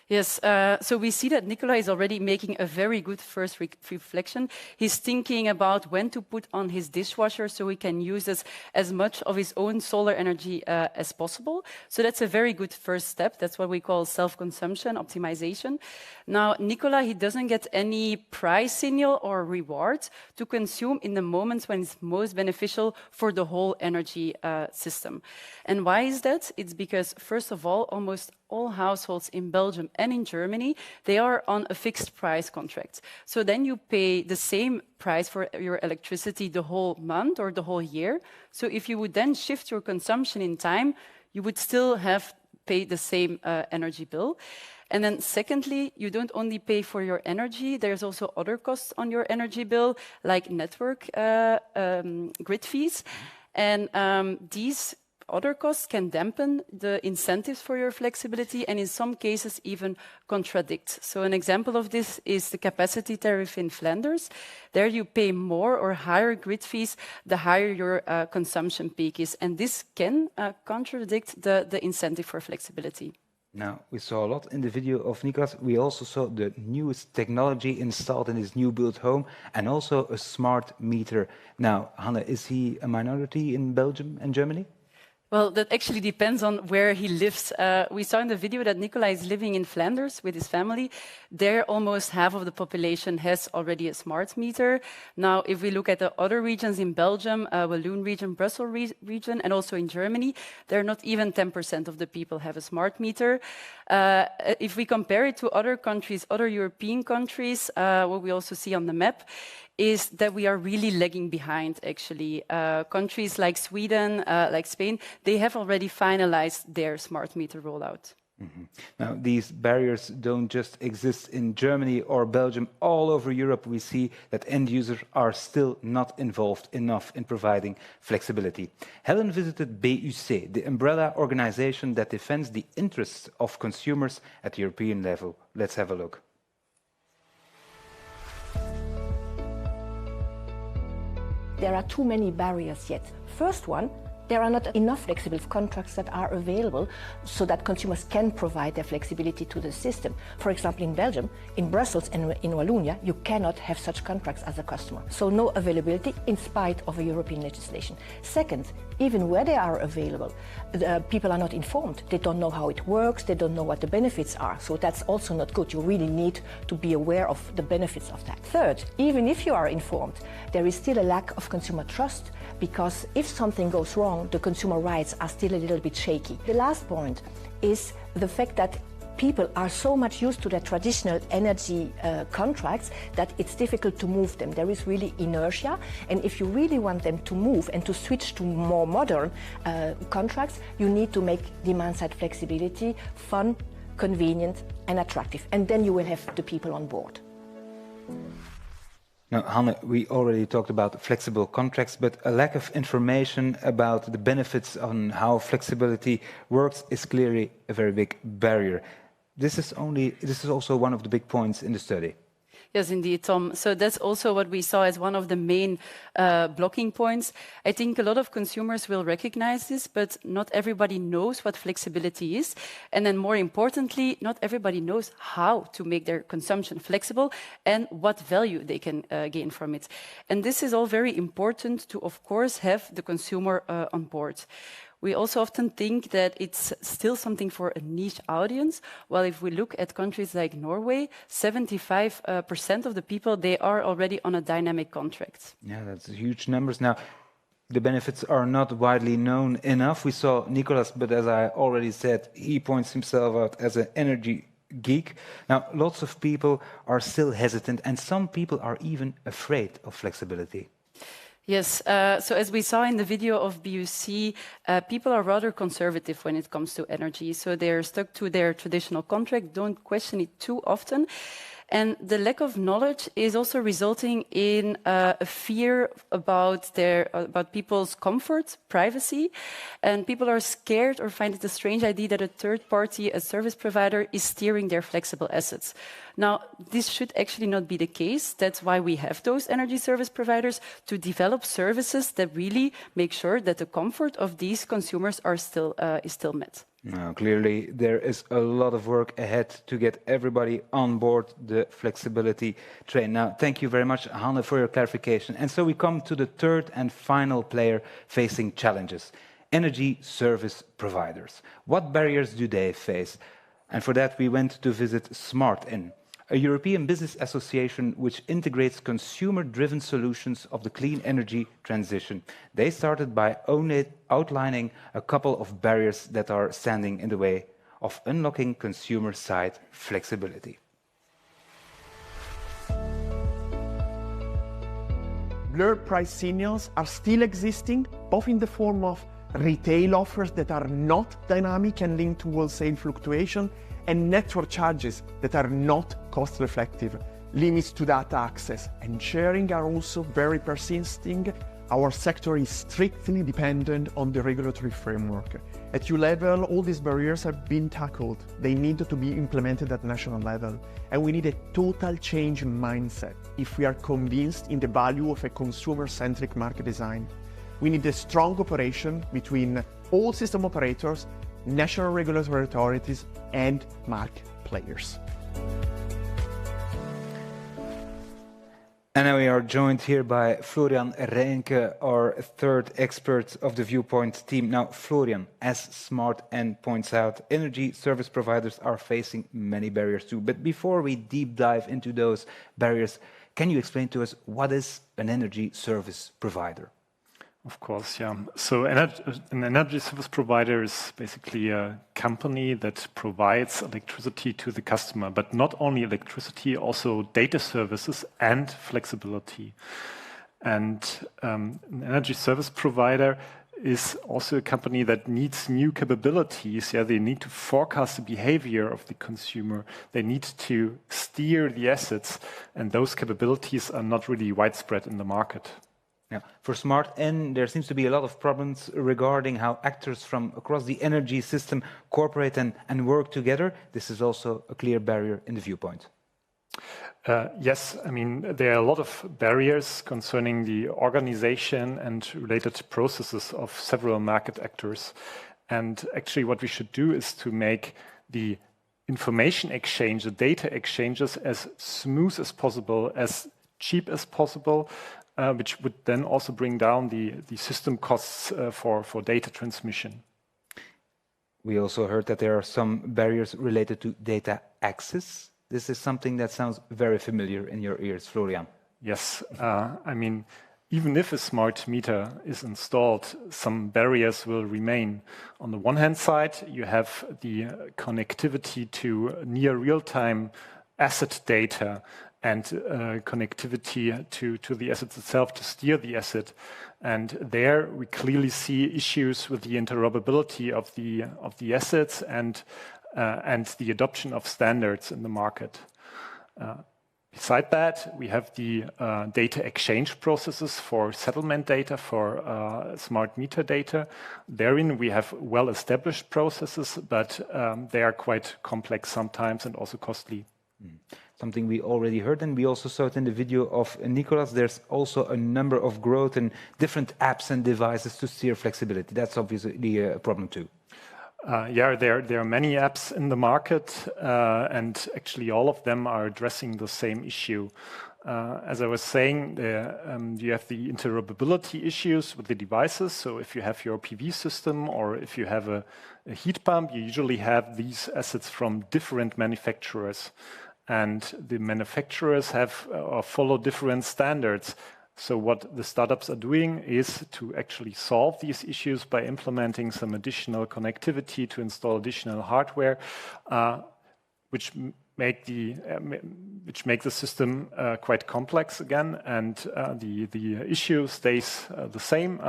Yes, so we see that Nicola is already making a very good first reflection. He's thinking about when to put on his dishwasher so he can use as much of his own solar energy as possible. So that's a very good first step. That's what we call self-consumption optimization. Now, Nicola, he doesn't get any price signal or reward to consume in the moments when it's most beneficial for the whole energy system. And why is that? It's because, first of all, almost all households in Belgium and in Germany, they are on a fixed price contract. So then you pay the same price for your electricity the whole month or the whole year. So if you would then shift your consumption in time, you would still have paid the same energy bill. And then secondly, you don't only pay for your energy, there's also other costs on your energy bill, like network grid fees. And these other costs can dampen the incentives for your flexibility and in some cases even contradict. So an example of this is the capacity tariff in Flanders. There you pay more or higher grid fees the higher your consumption peak is. And this can contradict the incentive for flexibility. Now, we saw a lot in the video of Nicolas. We also saw the newest technology installed in his new built home and also a smart meter. Now, Hanne, is he a minority in Belgium and Germany? Well, that actually depends on where he lives. We saw in the video that Nicola is living in Flanders with his family. There, almost half of the population has already a smart meter. Now, if we look at the other regions in Belgium, Walloon region, Brussels region, and also in Germany, there not even 10% of the people have a smart meter. If we compare it to other countries, other European countries, what we also see on the map, is that we are really lagging behind, actually. Countries like Sweden, like Spain, they have already finalized their smart meter rollout. Now, these barriers don't just exist in Germany or Belgium. All over Europe, we see that end users are still not involved enough in providing flexibility. Helen visited BUC, the umbrella organization that defends the interests of consumers at the European level. Let's have a look. There are too many barriers yet. First one, there are not enough flexible contracts that are available so that consumers can provide their flexibility to the system. For example, in Belgium, in Brussels and in Wallonia, you cannot have such contracts as a customer. So no availability in spite of a European legislation. Second, even where they are available, people are not informed. They don't know how it works, they don't know what the benefits are. So that's also not good. You really need to be aware of the benefits of that. Third, even if you are informed, there is still a lack of consumer trust, because if something goes wrong, the consumer rights are still a little bit shaky. The last point is the fact that people are so much used to their traditional energy contracts that it's difficult to move them. There is really inertia, and if you really want them to move and to switch to more modern contracts, you need to make demand-side flexibility fun, convenient and attractive, and then you will have the people on board. Now, Hanne, we already talked about flexible contracts, but a lack of information about the benefits on how flexibility works is clearly a very big barrier. This is also one of the big points in the study. Yes, indeed, Tom. So that's also what we saw as one of the main blocking points. I think a lot of consumers will recognize this, but not everybody knows what flexibility is. And then more importantly, not everybody knows how to make their consumption flexible and what value they can gain from it. And this is all very important to, of course, have the consumer on board. We also often think that it's still something for a niche audience. While if we look at countries like Norway, 75% of the people, they are already on a dynamic contract. Yeah, that's huge numbers. Now, the benefits are not widely known enough. We saw Nicolas, but as I already said, he points himself out as an energy geek. Now, lots of people are still hesitant, and some people are even afraid of flexibility. Yes, so as we saw in the video of BUC, people are rather conservative when it comes to energy. So they're stuck to their traditional contract, don't question it too often. And the lack of knowledge is also resulting in a fear about people's comfort, privacy, and people are scared or find it a strange idea that a third party, a service provider, is steering their flexible assets. Now, this should actually not be the case. That's why we have those energy service providers, to develop services that really make sure that the comfort of these consumers is still met. Now, clearly, there is a lot of work ahead to get everybody on board the flexibility train. Now, thank you very much, Hanne, for your clarification. And so we come to the third and final player facing challenges: energy service providers. What barriers do they face? And for that, we went to visit SmartIn, a European business association which integrates consumer-driven solutions of the clean energy transition. They started by outlining a couple of barriers that are standing in the way of unlocking consumer-side flexibility. Blurred price signals are still existing, both in the form of retail offers that are not dynamic and linked to wholesale fluctuation, and network charges that are not cost-reflective. Limits to data access and sharing are also very persisting. Our sector is strictly dependent on the regulatory framework. At EU level, all these barriers have been tackled. They need to be implemented at national level. And we need a total change in mindset if we are convinced in the value of a consumer-centric market design. We need a strong cooperation between all system operators, national regulatory authorities and market players. And now we are joined here by Florian Reinke, our third expert of the Viewpoint team. Now, Florian, as SmartIn points out, energy service providers are facing many barriers too. But before we deep dive into those barriers, can you explain to us what is an energy service provider? Of course, yeah. So an energy service provider is basically a company that provides electricity to the customer, but not only electricity, also data services and flexibility. And an energy service provider is also a company that needs new capabilities. Yeah, they need to forecast the behavior of the consumer. They need to steer the assets, and those capabilities are not really widespread in the market. Yeah. For Smart N, there seems to be a lot of problems regarding how actors from across the energy system cooperate and work together. This is also a clear barrier in the viewpoint. Yes, I mean, there are a lot of barriers concerning the organization and related processes of several market actors. And actually what we should do is to make the information exchange, the data exchanges as smooth as possible, as cheap as possible, which would then also bring down the system costs for data transmission. We also heard that there are some barriers related to data access. This is something that sounds very familiar in your ears, Florian. Yes, I mean, even if a smart meter is installed, some barriers will remain. On the one hand side, you have the connectivity to near real-time asset data and connectivity to the assets itself to steer the asset. And there we clearly see issues with the interoperability of the assets and the adoption of standards in the market. Beside that, we have the data exchange processes for settlement data, for smart meter data. Therein, we have well-established processes, but they are quite complex sometimes and also costly. Something we already heard, and we also saw it in the video of Nicolas. There's also a number of growth in different apps and devices to steer flexibility. That's obviously a problem too. Yeah, there are many apps in the market, and actually all of them are addressing the same issue. As I was saying, you have the interoperability issues with the devices. So if you have your PV system or if you have a heat pump, you usually have these assets from different manufacturers. And the manufacturers have or follow different standards. So what the startups are doing is to actually solve these issues by implementing some additional connectivity to install additional hardware, which make the system quite complex again. And the issue stays the same.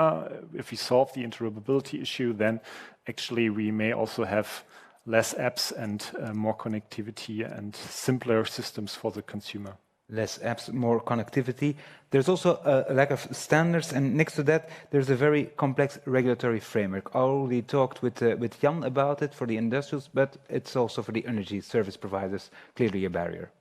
If we solve the interoperability issue, then actually we may also have less apps and more connectivity and simpler systems for the consumer. Less apps, more connectivity. There's also a lack of standards, and next to that, there's a very complex regulatory framework. I already talked with Jan about it for the industrials, but it's also for the energy service providers clearly a barrier.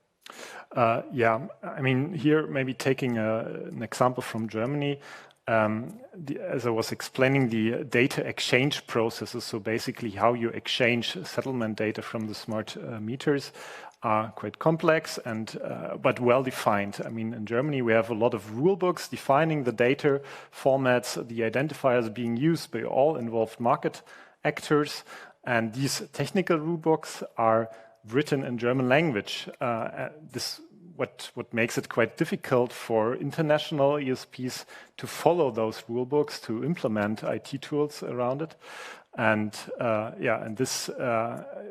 Yeah, I mean, here maybe taking an example from Germany. As I was explaining, the data exchange processes, so basically how you exchange settlement data from the smart meters, are quite complex and but well defined. I mean, in Germany we have a lot of rule books defining the data formats, the identifiers being used by all involved market actors, and these technical rule books are written in German language. What makes it quite difficult for international ESPs to follow those rule books, to implement IT tools around it. And and this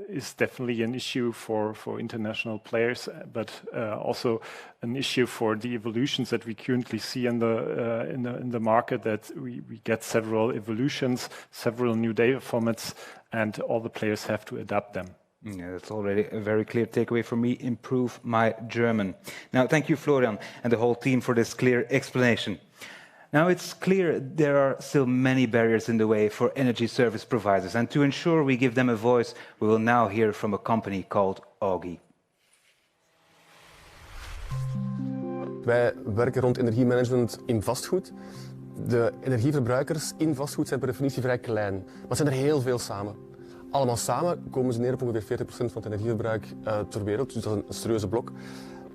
is definitely an issue for international players, but also an issue for the evolutions that we currently see in the market. That we get several evolutions, several new data formats, and all the players have to adapt them. Yeah, that's already a very clear takeaway for me. Improve my German. Now, thank you, Florian, and the whole team for this clear explanation. Now, it's clear there are still many barriers in the way for energy service providers. And to ensure we give them a voice, we will now hear from a company called Augie. Wij werken rond energiemanagement in vastgoed. De energieverbruikers in vastgoed zijn per definitie vrij klein, maar het zijn er heel veel samen. Allemaal samen komen ze neer op ongeveer 40% van het energieverbruik ter wereld, dus dat is een serieuze blok.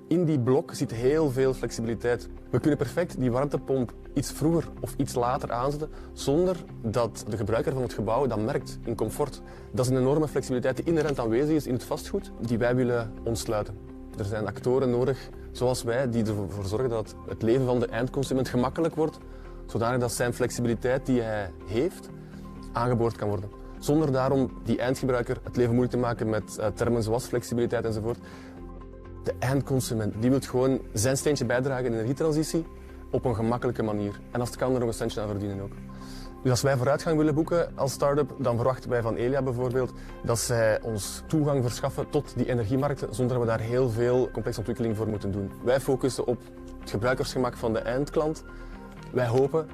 In die blok zit heel veel flexibiliteit. We kunnen perfect die warmtepomp iets vroeger of iets later aanzetten, zonder dat de gebruiker van het gebouw dat merkt in comfort. Dat is een enorme flexibiliteit die inherent aanwezig is in het vastgoed, die wij willen ontsluiten. Er zijn actoren nodig, zoals wij, die ervoor zorgen dat het leven van de eindconsument gemakkelijk wordt, zodanig dat zijn flexibiliteit die hij heeft, aangeboord kan worden. Zonder daarom die eindgebruiker het leven moeilijk te maken met termen zoals flexibiliteit enzovoort. De eindconsument die wil gewoon zijn steentje bijdragen in de energietransitie op een gemakkelijke manier. En als het kan er nog een centje aan verdienen ook. Dus als wij vooruitgang willen boeken als start-up, dan verwachten wij van Elia bijvoorbeeld dat zij ons toegang verschaffen tot die energiemarkten, zonder dat we daar heel veel complexe ontwikkeling voor moeten doen. Wij focussen op het gebruikersgemak van de eindklant. Wij hopen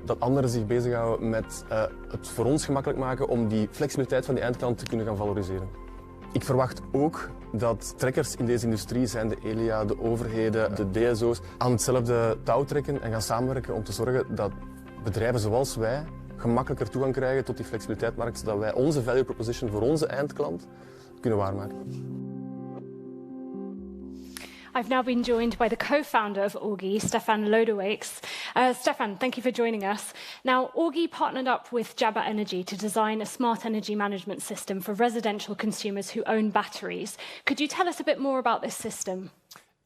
dat anderen zich bezighouden met het voor ons gemakkelijk maken om die flexibiliteit van die eindklant te kunnen gaan valoriseren. Ik verwacht ook dat trekkers in deze industrie, zijn de Elia, de overheden, de DSO's, aan hetzelfde touw trekken en gaan samenwerken om te zorgen dat bedrijven zoals wij gemakkelijker toegang krijgen tot die flexibiliteitsmarkt, zodat wij onze value proposition voor onze eindklant kunnen waarmaken. I've now been joined by the co-founder of Orgi, Stefan Lodewijk. Stefan, thank you for joining us. Now, Orgi partnered up with Jabba Energy to design a smart energy management system for residential consumers who own batteries. Could you tell us a bit more about this system?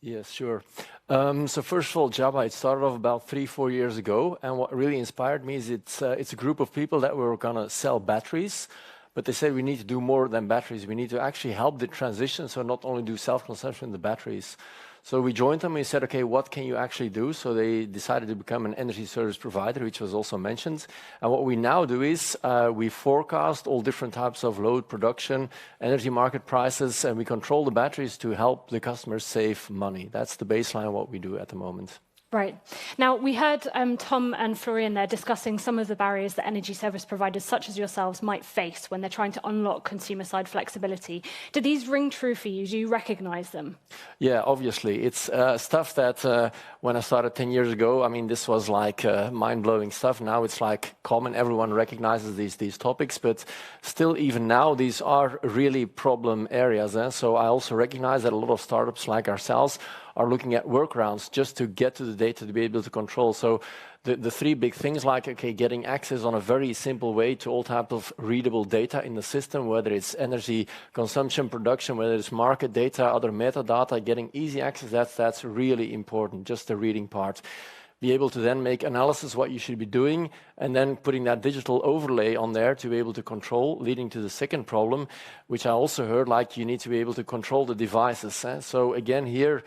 Yes, sure. So first of all, Jabba, it started off about 3-4 years ago, and what really inspired me is it's a group of people that were going to sell batteries, but they said we need to do more than batteries. We need to actually help the transition, so not only do self-consumption in the batteries. So we joined them and we said, okay, what can you actually do? So they decided to become an energy service provider, which was also mentioned. And what we now do is we forecast all different types of load production, energy market prices, and we control the batteries to help the customers save money. That's the baseline of what we do at the moment. Right. Now, we heard Tom and Florian there discussing some of the barriers that energy service providers such as yourselves might face when they're trying to unlock consumer-side flexibility. Do these ring true for you? Do you recognise them? Yeah, obviously. It's stuff that when I started 10 years ago, I mean, this was like mind-blowing stuff. Now it's like common. Everyone recognizes these topics, but still, even now, these are really problem areas. So I also recognize that a lot of startups like ourselves are looking at workarounds just to get to the data to be able to control. So the three big things like, okay, getting access on a very simple way to all types of readable data in the system, whether it's energy consumption, production, whether it's market data, other metadata, getting easy access, that's really important, just the reading part. Be able to then make analysis what you should be doing, and then putting that digital overlay on there to be able to control, leading to the second problem, which I also heard, like you need to be able to control the devices. So again, here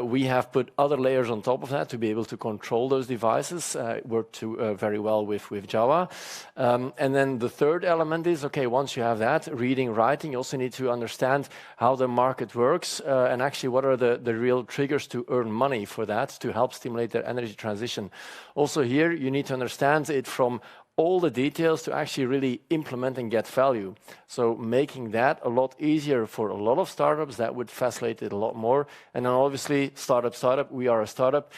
we have put other layers on top of that to be able to control those devices, work very well with Java. And then the third element is, okay, once you have that, reading, writing, you also need to understand how the market works and actually what are the real triggers to earn money for that, to help stimulate their energy transition. Also here, you need to understand it from all the details to actually really implement and get value. So making that a lot easier for a lot of startups, that would facilitate it a lot more. And then obviously, startup, we are a startup.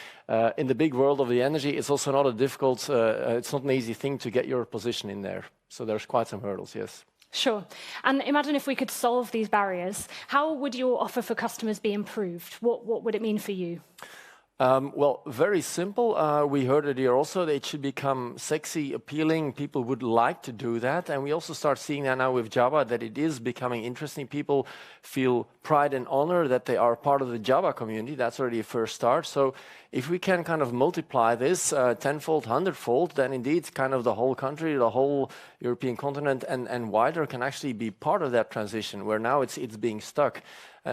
In the big world of the energy, it's also not a difficult, it's not an easy thing to get your position in there. So there's quite some hurdles, yes. Sure. And imagine if we could solve these barriers. How would your offer for customers be improved? What would it mean for you? Well, very simple. We heard it here also. It should become sexy, appealing. People would like to do that. And we also start seeing that now with Java, that it is becoming interesting. People feel pride and honor that they are part of the Java community. That's already a first start. So if we can kind of multiply this tenfold, hundredfold, then indeed kind of the whole country, the whole European continent and wider can actually be part of that transition, where now it's being stuck.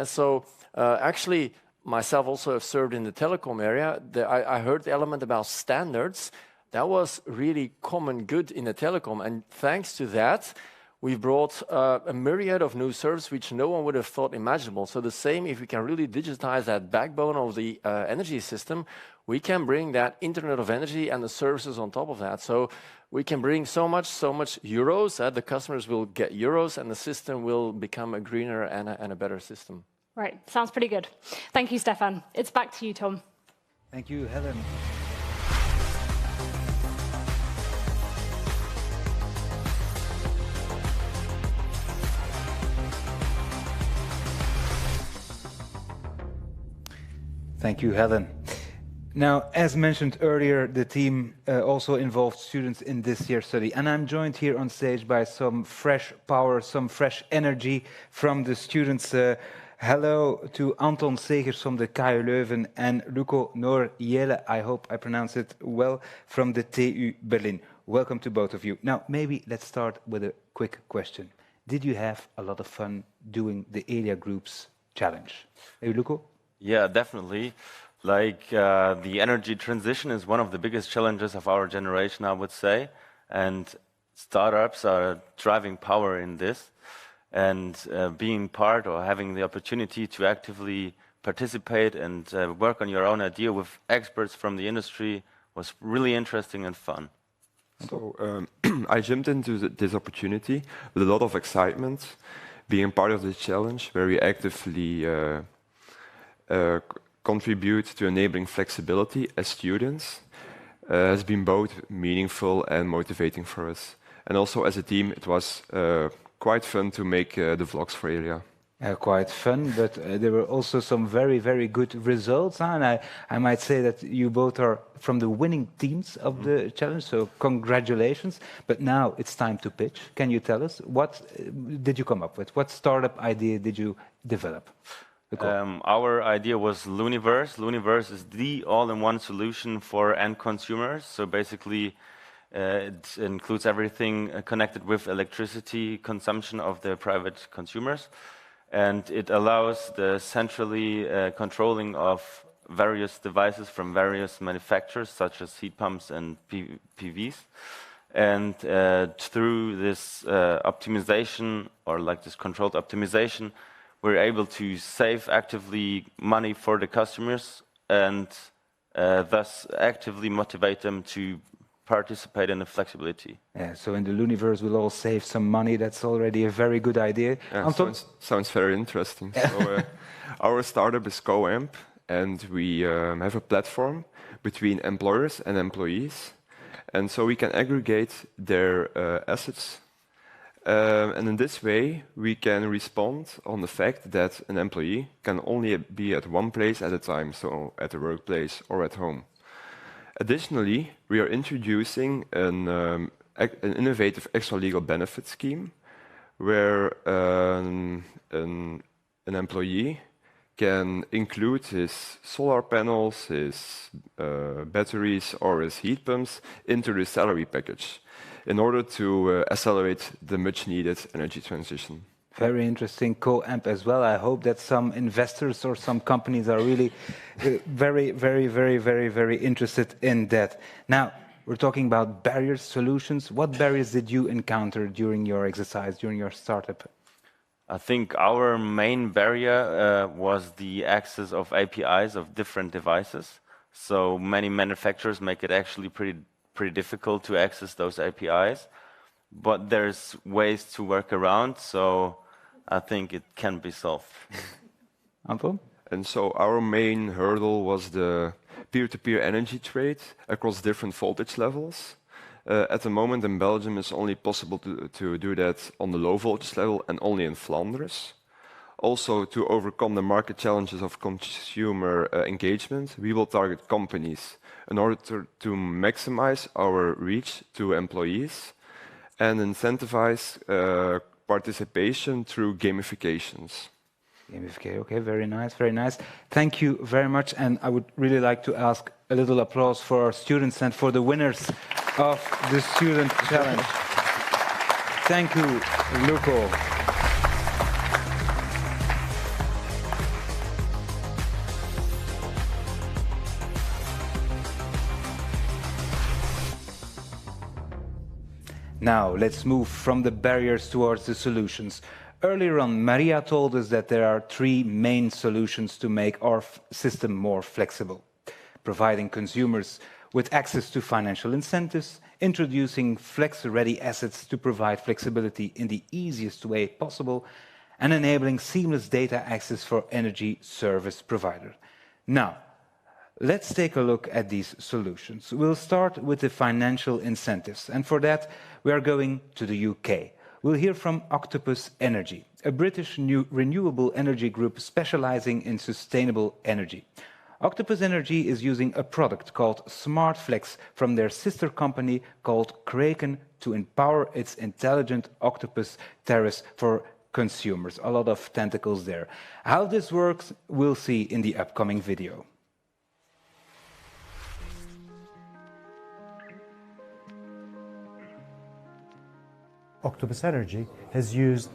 So actually, myself also have served in the telecom area. I heard the element about standards. That was really common good in the telecom. And thanks to that, we've brought a myriad of new services which no one would have thought imaginable. So the same, if we can really digitize that backbone of the energy system, we can bring that Internet of Energy and the services on top of that. So we can bring so much euros that the customers will get euros and the system will become a greener and a better system. Right, sounds pretty good. Thank you, Stefan. It's back to you, Tom. Thank you, Helen. Thank you, Helen. Now, as mentioned earlier, the team also involved students in this year's study, and I'm joined here on stage by some fresh power, some fresh energy from the students. Hello to Anton Segers from the KU Leuven and Luco Noor-Jelle, I hope I pronounce it well, from the TU Berlin. Welcome to both of you. Now, maybe let's start with a quick question. Did you have a lot of fun doing the Elia Group's challenge? Hey, Luco? Yeah, definitely. Like the energy transition is one of the biggest challenges of our generation, I would say. And startups are driving power in this. And being part or having the opportunity to actively participate and work on your own idea with experts from the industry was really interesting and fun. So I jumped into this opportunity with a lot of excitement, being part of the challenge where we actively contribute to enabling flexibility as students has been both meaningful and motivating for us. And also as a team, it was quite fun to make the vlogs for Elia. Quite fun, but there were also some very, very good results. And I might say that you both are from the winning teams of the challenge, so congratulations. But now it's time to pitch. Can you tell us, what did you come up with? What startup idea did you develop? Our idea was Luniverse. Luniverse is the all-in-one solution for end consumers. So basically, it includes everything connected with electricity consumption of the private consumers. And it allows the centrally controlling of various devices from various manufacturers, such as heat pumps and PVs. And through this optimization, or like this controlled optimization, we're able to save actively money for the customers and thus actively motivate them to participate in the flexibility. Yeah, so in the Luniverse we'll all save some money. That's already a very good idea. Yeah, sounds very interesting. So, our startup is CoAmp, and we have a platform between employers and employees. And so we can aggregate their assets. And in this way, we can respond on the fact that an employee can only be at one place at a time, so at the workplace or at home. Additionally, we are introducing an innovative extra legal benefit scheme where an employee can include his solar panels, his batteries or his heat pumps into the salary package in order to accelerate the much needed energy transition. Very interesting, CoAmp as well. I hope that some investors or some companies are really very interested in that. Now, we're talking about barriers, solutions. What barriers did you encounter during your exercise, during your startup? I think our main barrier was the access of APIs of different devices. So many manufacturers make it actually pretty difficult to access those APIs. But there's ways to work around, so I think it can be solved. Anton? And so our main hurdle was the peer-to-peer energy trade across different voltage levels. At the moment in Belgium, it's only possible to do that on the low voltage level and only in Flanders. Also, to overcome the market challenges of consumer engagement, we will target companies in order to maximize our reach to employees and incentivize participation through gamifications. Gamification, okay, very nice, very nice. Thank you very much, and I would really like to ask a little applause for our students and for the winners of the Student Challenge. Thank you, Luco. Now, let's move from the barriers towards the solutions. Earlier on, Maria told us that there are three main solutions to make our system more flexible: providing consumers with access to financial incentives, introducing flex-ready assets to provide flexibility in the easiest way possible, and enabling seamless data access for energy service providers. Now, let's take a look at these solutions. We'll start with the financial incentives, and for that, we are going to the UK. We'll hear from Octopus Energy, a British renewable energy group specializing in sustainable energy. Octopus Energy is using a product called SmartFlex from their sister company called Kraken to empower its intelligent octopus terrace for consumers. A lot of tentacles there. How this works, we'll see in the upcoming video. Octopus Energy has used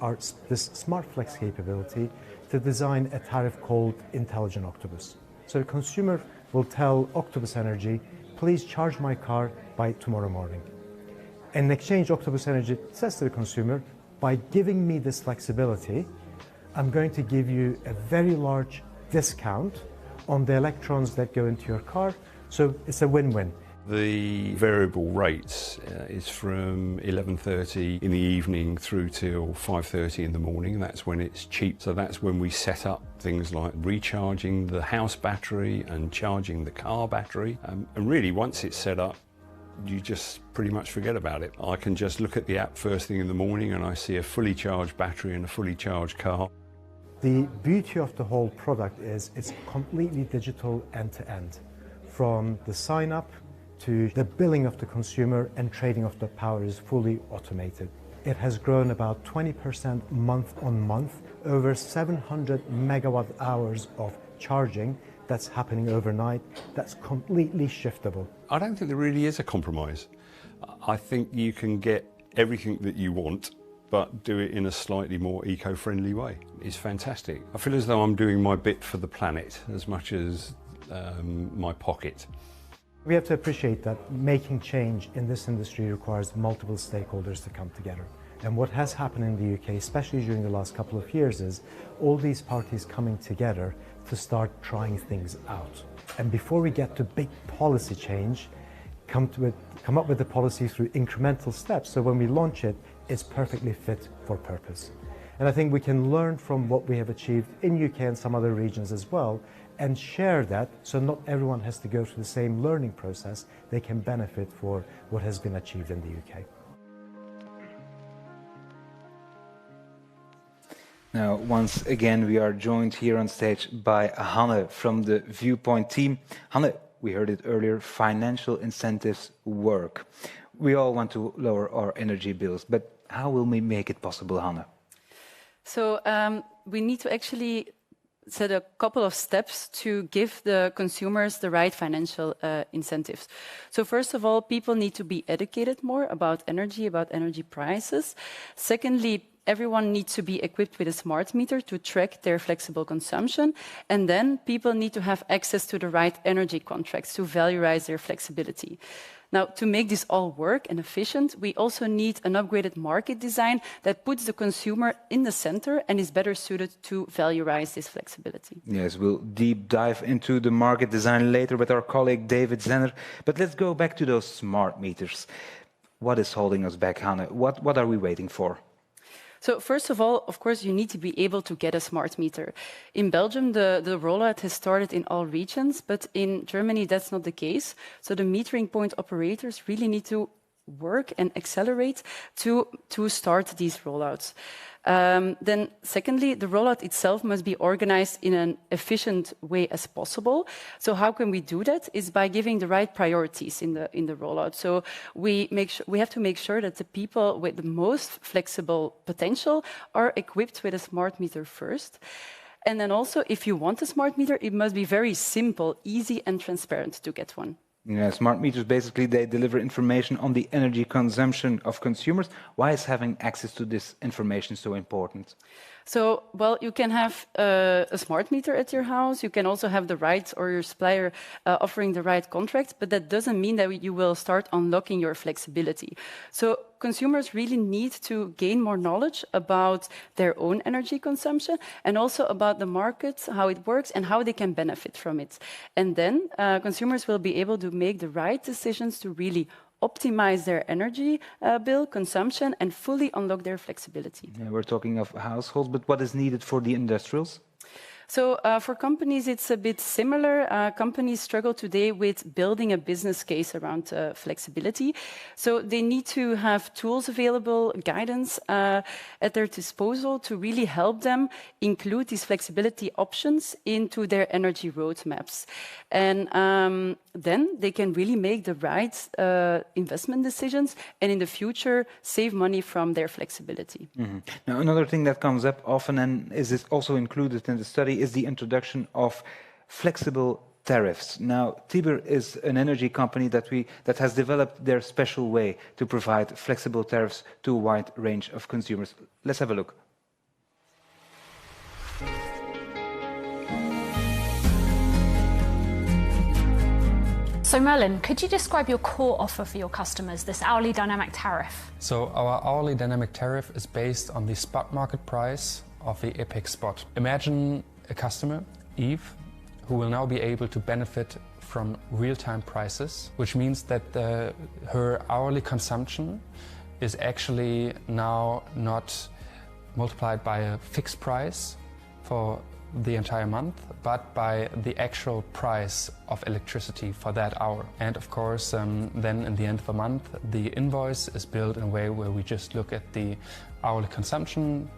this SmartFlex capability to design a tariff called Intelligent Octopus. So the consumer will tell Octopus Energy, please charge my car by tomorrow morning. In exchange, Octopus Energy says to the consumer, by giving me this flexibility, I'm going to give you a very large discount on the electrons that go into your car. So it's a win-win. The variable rates is from 11:30 in the evening through till 5:30 in the morning. That's when it's cheap. So that's when we set up things like recharging the house battery and charging the car battery. And really, once it's set up, you just pretty much forget about it. I can just look at the app first thing in the morning and I see a fully charged battery and a fully charged car. The beauty of the whole product is it's completely digital end-to-end. From the sign-up to the billing of the consumer and trading of the power is fully automated. It has grown about 20% month on month, over 700 megawatt hours of charging that's happening overnight, that's completely shiftable. I don't think there really is a compromise. I think you can get everything that you want, but do it in a slightly more eco-friendly way. It's fantastic. I feel as though I'm doing my bit for the planet as much as my pocket. We have to appreciate that making change in this industry requires multiple stakeholders to come together. And what has happened in the UK, especially during the last couple of years, is all these parties coming together to start trying things out. And before we get to big policy change, come up with the policy through incremental steps. So when we launch it, it's perfectly fit for purpose. And I think we can learn from what we have achieved in UK and some other regions as well, and share that so not everyone has to go through the same learning process. They can benefit for what has been achieved in the UK. Now, once again, we are joined here on stage by Hanne from the Viewpoint team. Hanne, we heard it earlier, financial incentives work. We all want to lower our energy bills, but how will we make it possible, Hanne? So we need to actually set a couple of steps to give the consumers the right financial incentives. So first of all, people need to be educated more about energy prices. Secondly, everyone needs to be equipped with a smart meter to track their flexible consumption. And then people need to have access to the right energy contracts to valorize their flexibility. Now, to make this all work and efficient, we also need an upgraded market design that puts the consumer in the center and is better suited to valorize this flexibility. Yes, we'll deep dive into the market design later with our colleague David Zenner. But let's go back to those smart meters. What is holding us back, Hanne? What are we waiting for? So first of all, of course, you need to be able to get a smart meter. In Belgium, the rollout has started in all regions, but in Germany, that's not the case. So the metering point operators really need to work and accelerate to start these rollouts. Then secondly, the rollout itself must be organized in an efficient way as possible. So how can we do that? Is by giving the right priorities in the rollout. So we have to make sure that the people with the most flexible potential are equipped with a smart meter first. And then also, if you want a smart meter, it must be very simple, easy and transparent to get one. Yeah, smart meters, basically, they deliver information on the energy consumption of consumers. Why is having access to this information so important? So, well, you can have a smart meter at your house. You can also have the right or your supplier offering the right contract, but that doesn't mean that you will start unlocking your flexibility. So consumers really need to gain more knowledge about their own energy consumption and also about the market, how it works and how they can benefit from it. And then consumers will be able to make the right decisions to really optimize their energy bill consumption and fully unlock their flexibility. Yeah, we're talking of households, but what is needed for the industrials? So for companies, it's a bit similar. Companies struggle today with building a business case around flexibility. So they need to have tools available, guidance at their disposal to really help them include these flexibility options into their energy roadmaps. And then they can really make the right investment decisions and in the future save money from their flexibility. Mm-hmm. Now, another thing that comes up often and is also included in the study is the introduction of flexible tariffs. Now, Tiber is an energy company that has developed their special way to provide flexible tariffs to a wide range of consumers. Let's have a look. So Merlin, could you describe your core offer for your customers, this hourly dynamic tariff? So our hourly dynamic tariff is based on the spot market price of the epic spot. Imagine a customer, Eve, who will now be able to benefit from real-time prices, which means that her hourly consumption is actually now not multiplied by a fixed price for the entire month, but by the actual price of electricity for that hour. And of course, then in the end of the month, the invoice is built in a way where we just look at the hourly consumption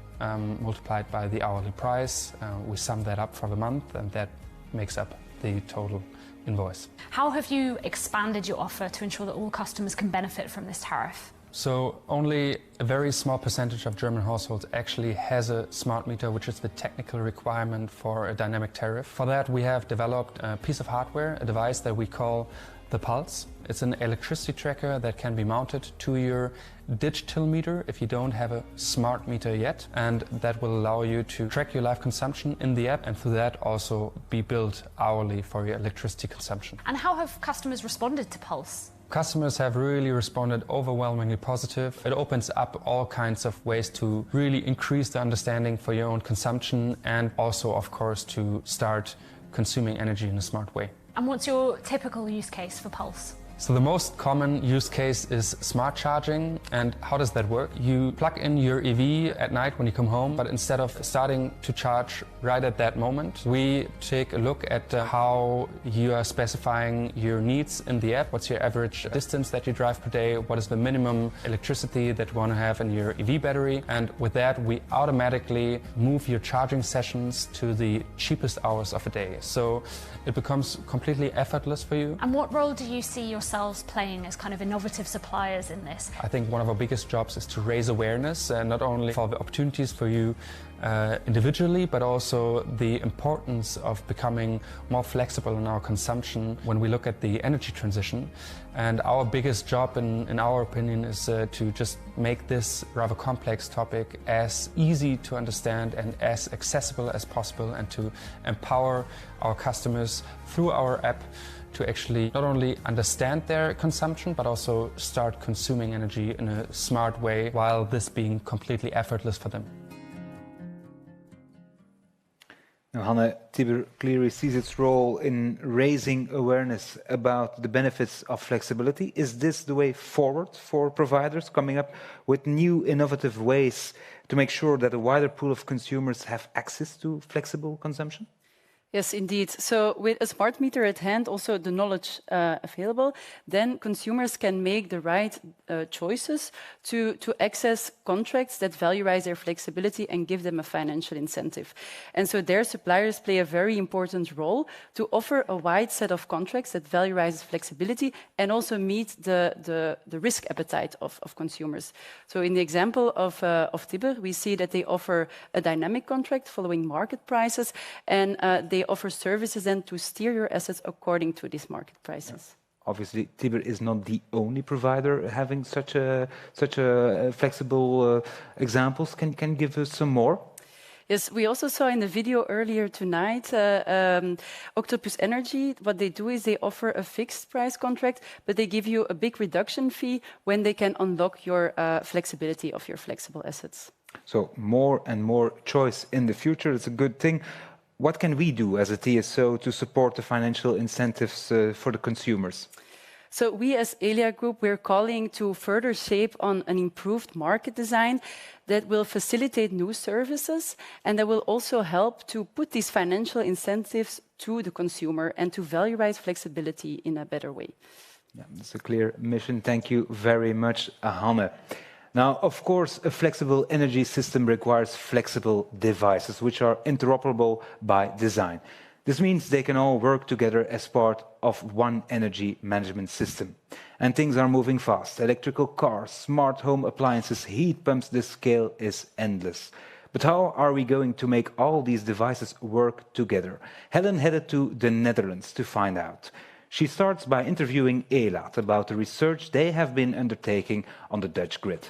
multiplied by the hourly price. We sum that up for the month, and that makes up the total invoice. How have you expanded your offer to ensure that all customers can benefit from this tariff? So only a very small percentage of German households actually has a smart meter, which is the technical requirement for a dynamic tariff. For that, we have developed a piece of hardware, a device that we call the Pulse. It's an electricity tracker that can be mounted to your digital meter if you don't have a smart meter yet, and that will allow you to track your live consumption in the app, and through that also be billed hourly for your electricity consumption. And how have customers responded to Pulse? Customers have really responded overwhelmingly positive. It opens up all kinds of ways to really increase the understanding for your own consumption, and also, of course, to start consuming energy in a smart way. And what's your typical use case for Pulse? So the most common use case is smart charging. And how does that work? You plug in your EV at night when you come home, but instead of starting to charge right at that moment, we take a look at how you are specifying your needs in the app. What's your average distance that you drive per day? What is the minimum electricity that you want to have in your EV battery? And with that, we automatically move your charging sessions to the cheapest hours of a day. So it becomes completely effortless for you. And what role do you see yourselves playing as kind of innovative suppliers in this? I think one of our biggest jobs is to raise awareness, not only for the opportunities for you individually, but also the importance of becoming more flexible in our consumption when we look at the energy transition. And our biggest job, in our opinion, is to just make this rather complex topic as easy to understand and as accessible as possible, and to empower our customers through our app to actually not only understand their consumption, but also start consuming energy in a smart way, while this being completely effortless for them. Now, Hanne, Tibber clearly sees its role in raising awareness about the benefits of flexibility. Is this the way forward for providers, coming up with new innovative ways to make sure that a wider pool of consumers have access to flexible consumption? Yes, indeed. So with a smart meter at hand, also the knowledge available, then consumers can make the right choices to access contracts that valorize their flexibility and give them a financial incentive. And so their suppliers play a very important role to offer a wide set of contracts that valorize flexibility and also meet the risk appetite of consumers. So in the example of Tibber, we see that they offer a dynamic contract following market prices, and they offer services then to steer your assets according to these market prices. Obviously, Tibber is not the only provider having such a flexible examples. Can you give us some more? Yes, we also saw in the video earlier tonight, Octopus Energy, what they do is they offer a fixed price contract, but they give you a big reduction fee when they can unlock your flexibility of your flexible assets. So more and more choice in the future, it's a good thing. What can we do as a TSO to support the financial incentives for the consumers? So we as Elia Group, we're calling to further shape on an improved market design that will facilitate new services and that will also help to put these financial incentives to the consumer and to valorize flexibility in a better way. Yeah, that's a clear mission. Thank you very much, Hanne. Now, of course, a flexible energy system requires flexible devices, which are interoperable by design. This means they can all work together as part of one energy management system. And things are moving fast. Electrical cars, smart home appliances, heat pumps, the scale is endless. But how are we going to make all these devices work together? Helen headed to the Netherlands to find out. She starts by interviewing Elat about the research they have been undertaking on the Dutch grid.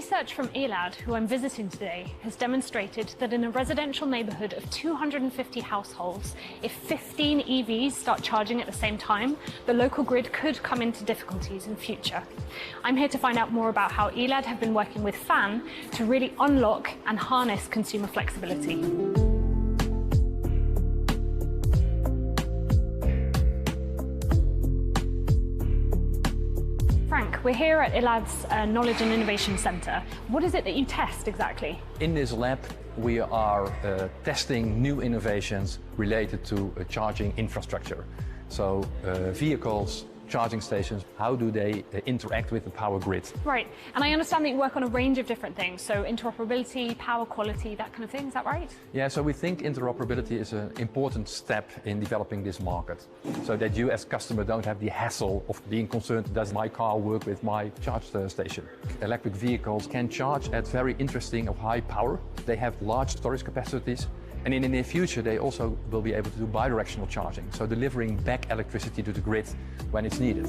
Research from Elad, who I'm visiting today, has demonstrated that in a residential neighborhood of 250 households, if 15 EVs start charging at the same time, the local grid could come into difficulties in future. I'm here to find out more about how Elad have been working with FAN to really unlock and harness consumer flexibility. Frank, we're here at Elad's Knowledge and Innovation Centre. What is it that you test exactly? In this lab, we are testing new innovations related to charging infrastructure. So vehicles, charging stations, how do they interact with the power grid? Right, and I understand that you work on a range of different things, so interoperability, power quality, that kind of thing, is that right? Yeah, so we think interoperability is an important step in developing this market, so that you as customer don't have the hassle of being concerned, does my car work with my charge station? Electric vehicles can charge at very interesting or high power. They have large storage capacities. And in the near future, they also will be able to do bidirectional charging, so delivering back electricity to the grid when it's needed.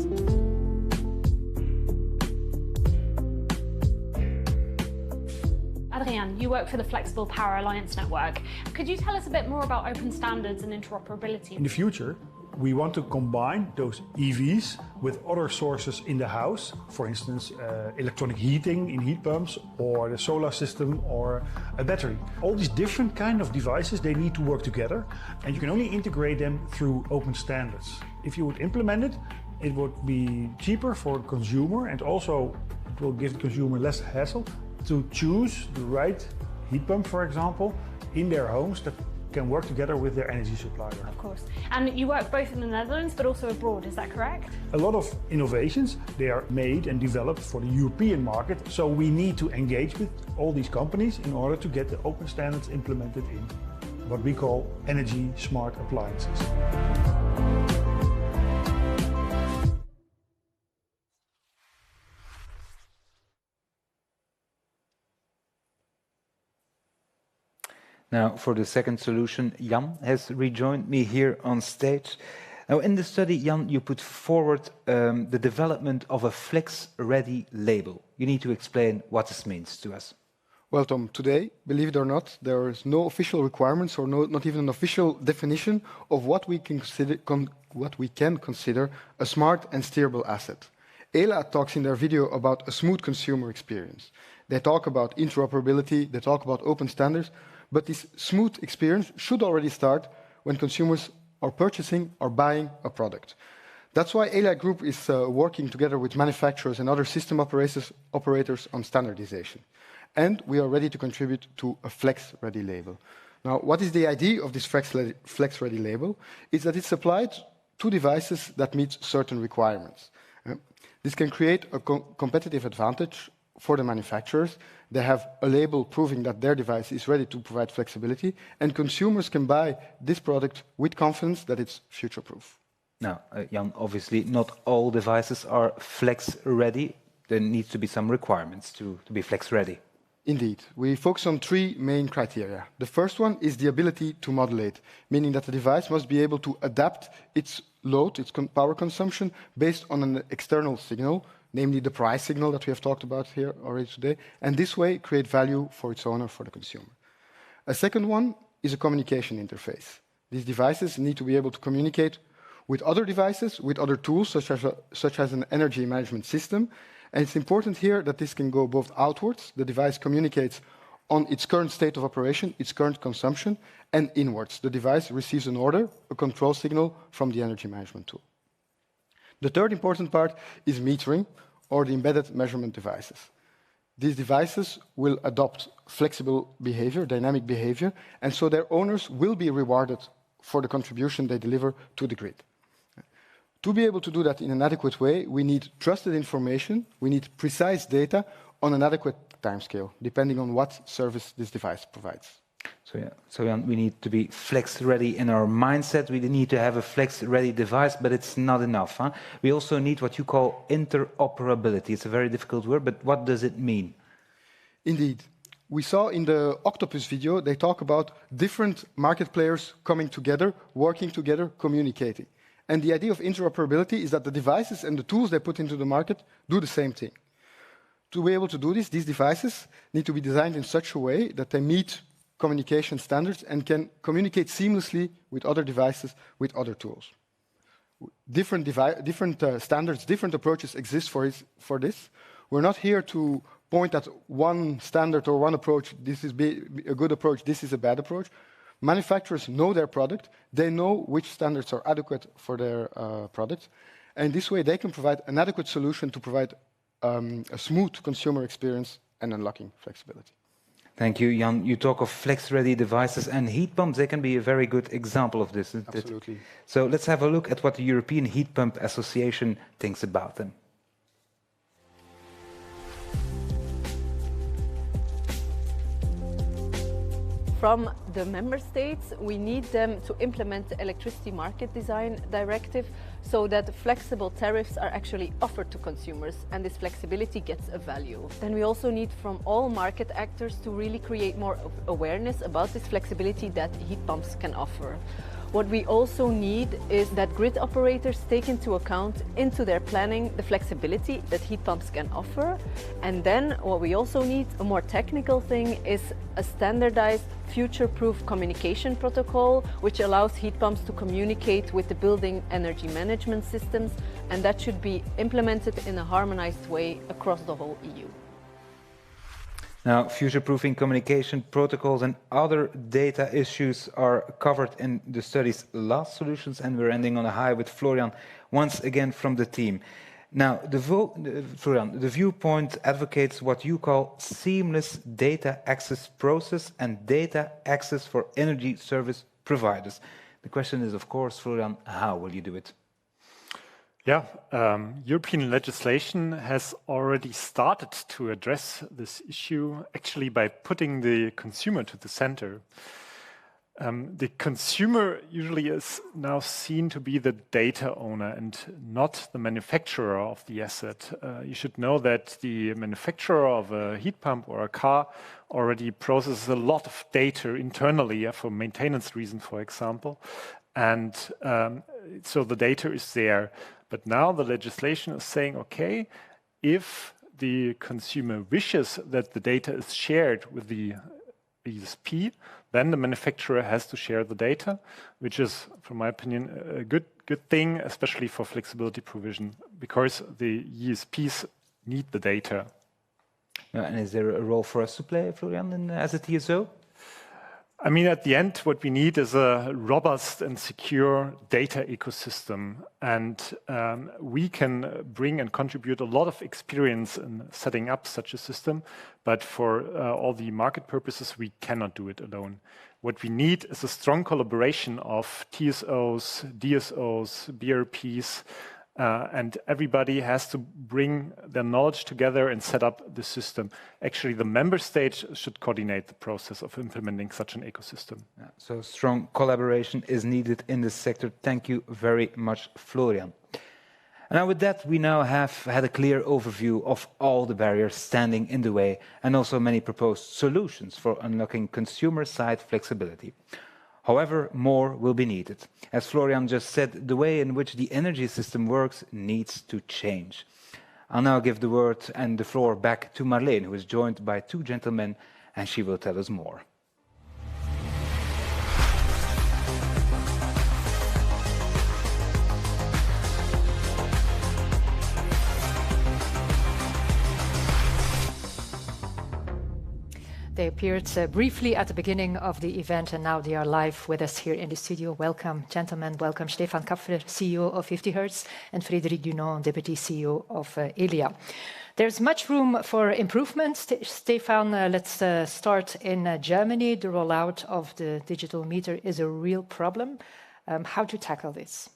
Adrian, you work for the Flexible Power Alliance Network. Could you tell us a bit more about open standards and interoperability? In the future, we want to combine those EVs with other sources in the house, for instance, electronic heating in heat pumps, or the solar system, or a battery. All these different kind of devices, they need to work together, and you can only integrate them through open standards. If you would implement it, it would be cheaper for the consumer, and also it will give the consumer less hassle to choose the right heat pump, for example, in their homes that can work together with their energy supplier. Of course. And you work both in the Netherlands but also abroad, is that correct? A lot of innovations, they are made and developed for the European market, so we need to engage with all these companies in order to get the open standards implemented in what we call energy smart appliances. Now, for the second solution, Jan has rejoined me here on stage. Now, in the study, Jan, you put forward the development of a flex-ready label. You need to explain what this means to us. Well, Tom, today, believe it or not, there is no official requirements or not even an official definition of what we can consider a smart and steerable asset. Elia talks in their video about a smooth consumer experience. They talk about interoperability, they talk about open standards, but this smooth experience should already start when consumers are purchasing or buying a product. That's why Elia Group is working together with manufacturers and other system operators on standardization. And we are ready to contribute to a flex-ready label. Now, what is the idea of this flex-ready label? Is that it's applied to devices that meet certain requirements. This can create a competitive advantage for the manufacturers. They have a label proving that their device is ready to provide flexibility, and consumers can buy this product with confidence that it's future-proof. Now, Jan, obviously not all devices are flex-ready. There needs to be some requirements to be flex-ready. Indeed. We focus on three main criteria. The first one is the ability to modulate, meaning that the device must be able to adapt its load, its power consumption, based on an external signal, namely the price signal that we have talked about here already today, and this way create value for its owner, for the consumer. A second one is a communication interface. These devices need to be able to communicate with other devices, with other tools, such as an energy management system, and it's important here that this can go both outwards, the device communicates on its current state of operation, its current consumption, and inwards. The device receives an order, a control signal from the energy management tool. The third important part is metering, or the embedded measurement devices. These devices will adopt flexible behavior, dynamic behavior, and so their owners will be rewarded for the contribution they deliver to the grid. To be able to do that in an adequate way, we need trusted information, we need precise data on an adequate timescale, depending on what service this device provides. So Jan, we need to be flex-ready in our mindset. We need to have a flex-ready device, but it's not enough. Huh? We also need what you call interoperability. It's a very difficult word, but what does it mean? Indeed. We saw in the Octopus video, they talk about different market players coming together, working together, communicating. And the idea of interoperability is that the devices and the tools they put into the market do the same thing. To be able to do this, these devices need to be designed in such a way that they meet communication standards and can communicate seamlessly with other devices, with other tools. Different standards, different approaches exist for this. We're not here to point at one standard or one approach, this is a good approach, this is a bad approach. Manufacturers know their product, they know which standards are adequate for their products, and this way they can provide an adequate solution to provide a smooth consumer experience and unlocking flexibility. Thank you, Jan. You talk of flex-ready devices, and heat pumps, they can be a very good example of this, isn't it? Absolutely. So let's have a look at what the European Heat Pump Association thinks about them. From the member states, we need them to implement the Electricity Market Design Directive so that flexible tariffs are actually offered to consumers and this flexibility gets a value. Then we also need from all market actors to really create more awareness about this flexibility that heat pumps can offer. What we also need is that grid operators take into account into their planning the flexibility that heat pumps can offer. And then what we also need, a more technical thing, is a standardized future-proof communication protocol which allows heat pumps to communicate with the building energy management systems, and that should be implemented in a harmonized way across the whole EU. Now, future-proofing communication protocols and other data issues are covered in the study's last solutions, and we're ending on a high with Florian once again from the team. Now, Florian, the viewpoint advocates what you call seamless data access process and data access for energy service providers. The question is, of course, Florian, how will you do it? Yeah, European legislation has already started to address this issue, actually by putting the consumer to the center. The consumer usually is now seen to be the data owner and not the manufacturer of the asset. You should know that the manufacturer of a heat pump or a car already processes a lot of data internally for maintenance reasons, for example. And so the data is there. But now the legislation is saying, okay, if the consumer wishes that the data is shared with the ESP, then the manufacturer has to share the data, which is, from my opinion, a good thing, especially for flexibility provision, because the ESPs need the data. And is there a role for us to play, Florian, as a TSO? I mean, at the end, what we need is a robust and secure data ecosystem. And we can bring and contribute a lot of experience in setting up such a system. But for all the market purposes, we cannot do it alone. What we need is a strong collaboration of TSOs, DSOs, BRPs, and everybody has to bring their knowledge together and set up the system. Actually, the member states should coordinate the process of implementing such an ecosystem. Yeah, so strong collaboration is needed in this sector. Thank you very much, Florian. And now with that, we now have had a clear overview of all the barriers standing in the way and also many proposed solutions for unlocking consumer-side flexibility. However, more will be needed. As Florian just said, the way in which the energy system works needs to change. I'll now give the word and the floor back to Marleen, who is joined by two gentlemen, and she will tell us more. They appeared briefly at the beginning of the event, and now they are live with us here in the studio. Welcome, gentlemen. Welcome, Stefan Kapfer, CEO of 50Hertz, and Frédéric Dunon, Deputy CEO of Elia. There's much room for improvement. Stefan, let's start in Germany. The rollout of the digital meter is a real problem. How to tackle this?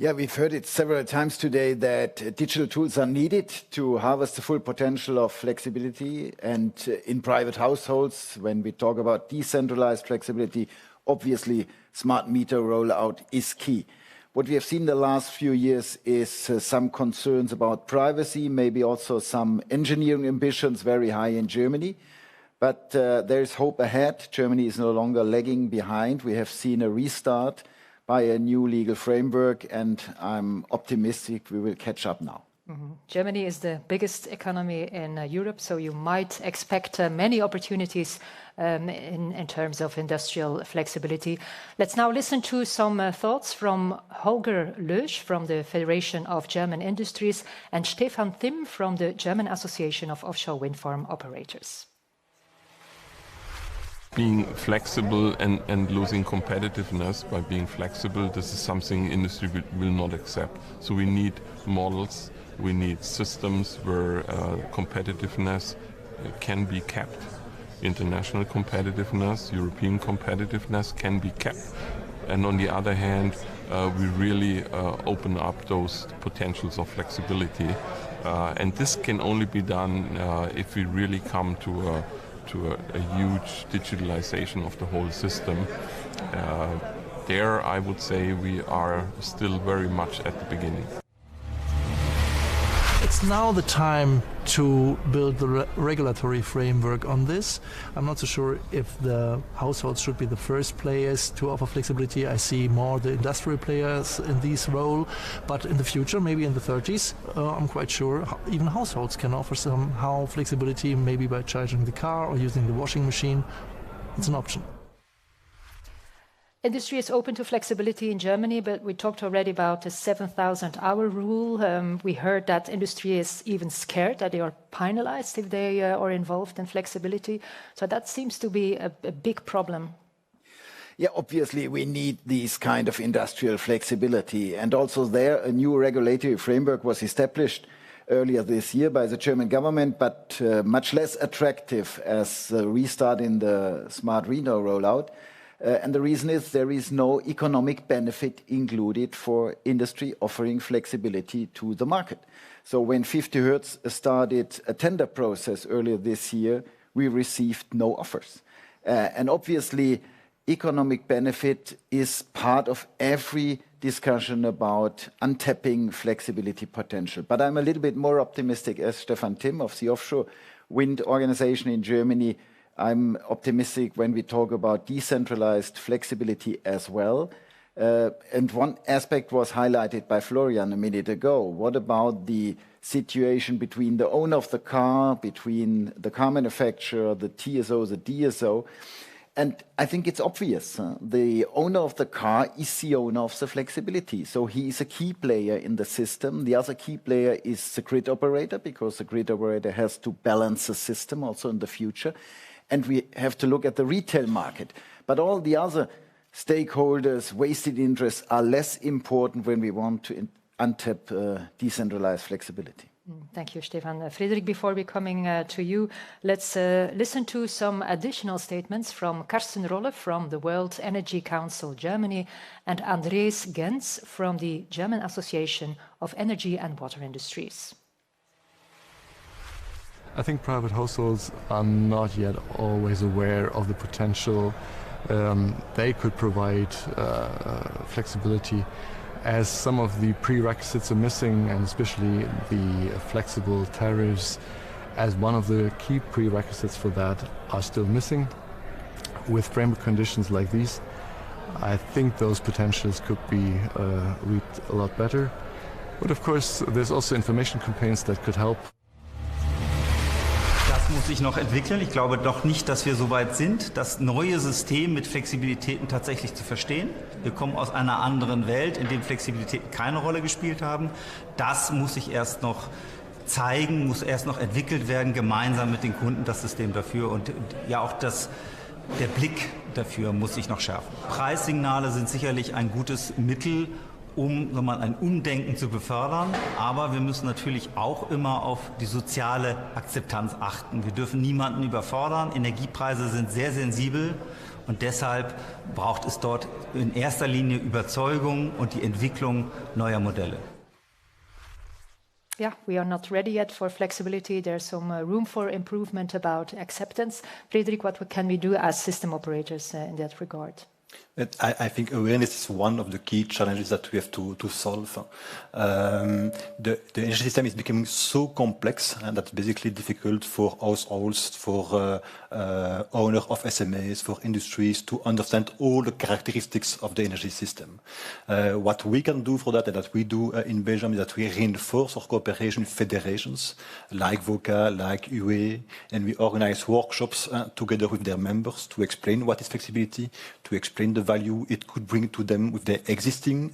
Yeah, we've heard it several times today that digital tools are needed to harvest the full potential of flexibility. And in private households, when we talk about decentralized flexibility, obviously smart meter rollout is key. What we have seen the last few years is some concerns about privacy, maybe also some engineering ambitions very high in Germany. But there is hope ahead. Germany is no longer lagging behind. We have seen a restart by a new legal framework, and I'm optimistic we will catch up now. Germany is the biggest economy in Europe, so you might expect many opportunities in terms of industrial flexibility. Let's now listen to some thoughts from Holger Lösch from the Federation of German Industries and Stefan Timm from the German Association of Offshore Wind Farm Operators. Being flexible and losing competitiveness by being flexible, this is something industry will not accept. So we need models, we need systems where competitiveness can be kept. International competitiveness, European competitiveness can be kept. And on the other hand, we really open up those potentials of flexibility. And this can only be done if we really come to a huge digitalization of the whole system. There, I would say we are still very much at the beginning. It's now the time to build the regulatory framework on this. I'm not so sure if the households should be the first players to offer flexibility. I see more the industrial players in this role, but in the future, maybe in the 30s, I'm quite sure even households can offer somehow flexibility, maybe by charging the car or using the washing machine. It's an option. Industry is open to flexibility in Germany, but we talked already about the 7,000-hour rule. We heard that industry is even scared that they are penalized if they are involved in flexibility. So that seems to be a big problem. Yeah, obviously we need these kind of industrial flexibility. And also there, a new regulatory framework was established earlier this year by the German government, but much less attractive as the restart in the smart Reno rollout. And the reason is there is no economic benefit included for industry offering flexibility to the market. So when 50 Hertz started a tender process earlier this year, we received no offers. And obviously, economic benefit is part of every discussion about untapping flexibility potential. But I'm a little bit more optimistic as Stefan Timm of the Offshore Wind Organization in Germany. I'm optimistic when we talk about decentralized flexibility as well. And one aspect was highlighted by Florian a minute ago. What about the situation between the owner of the car, between the car manufacturer, the TSO, the DSO? And I think it's obvious. The owner of the car is the owner of the flexibility. So he is a key player in the system. The other key player is the grid operator, because the grid operator has to balance the system also in the future. And we have to look at the retail market. But all the other stakeholders, wasted interests, are less important when we want to untap decentralized flexibility. Thank you, Stefan. Frederik, before we coming to you, let's listen to some additional statements from Carsten Rolle from the World Energy Council Germany and Andreas Gens from the German Association of Energy and Water Industries. I think private households are not yet always aware of the potential they could provide flexibility, as some of the prerequisites are missing, and especially the flexible tariffs as one of the key prerequisites for that are still missing. With framework conditions like these, I think those potentials could be reaped a lot better. But of course, there's also information campaigns that could help. Das muss sich noch entwickeln. Ich glaube doch nicht, dass wir so weit sind, das neue System mit Flexibilitäten tatsächlich zu verstehen. Wir kommen aus einer anderen Welt, in der Flexibilitäten keine Rolle gespielt haben. Das muss sich erst noch zeigen, muss erst noch entwickelt werden, gemeinsam mit den Kunden, das System dafür. Und ja, auch der Blick dafür muss sich noch schärfen. Preissignale sind sicherlich ein gutes Mittel, um ein Umdenken zu befördern. Aber wir müssen natürlich auch immer auf die soziale Akzeptanz achten. Wir dürfen niemanden überfordern. Energiepreise sind sehr sensibel und deshalb braucht es dort in erster Linie Überzeugung und die Entwicklung neuer Modelle. Yeah, we are not ready yet for flexibility. There's some room for improvement about acceptance. Frederik, what can we do as system operators in that regard? I think awareness is one of the key challenges that we have to solve. The energy system is becoming so complex and that's basically difficult for households, for owners of SMEs, for industries to understand all the characteristics of the energy system. What we can do for that and that we do in Belgium is that we reinforce our cooperation with federations like VOCA, like UE, and we organize workshops together with their members to explain what is flexibility, to explain the value it could bring to them with their existing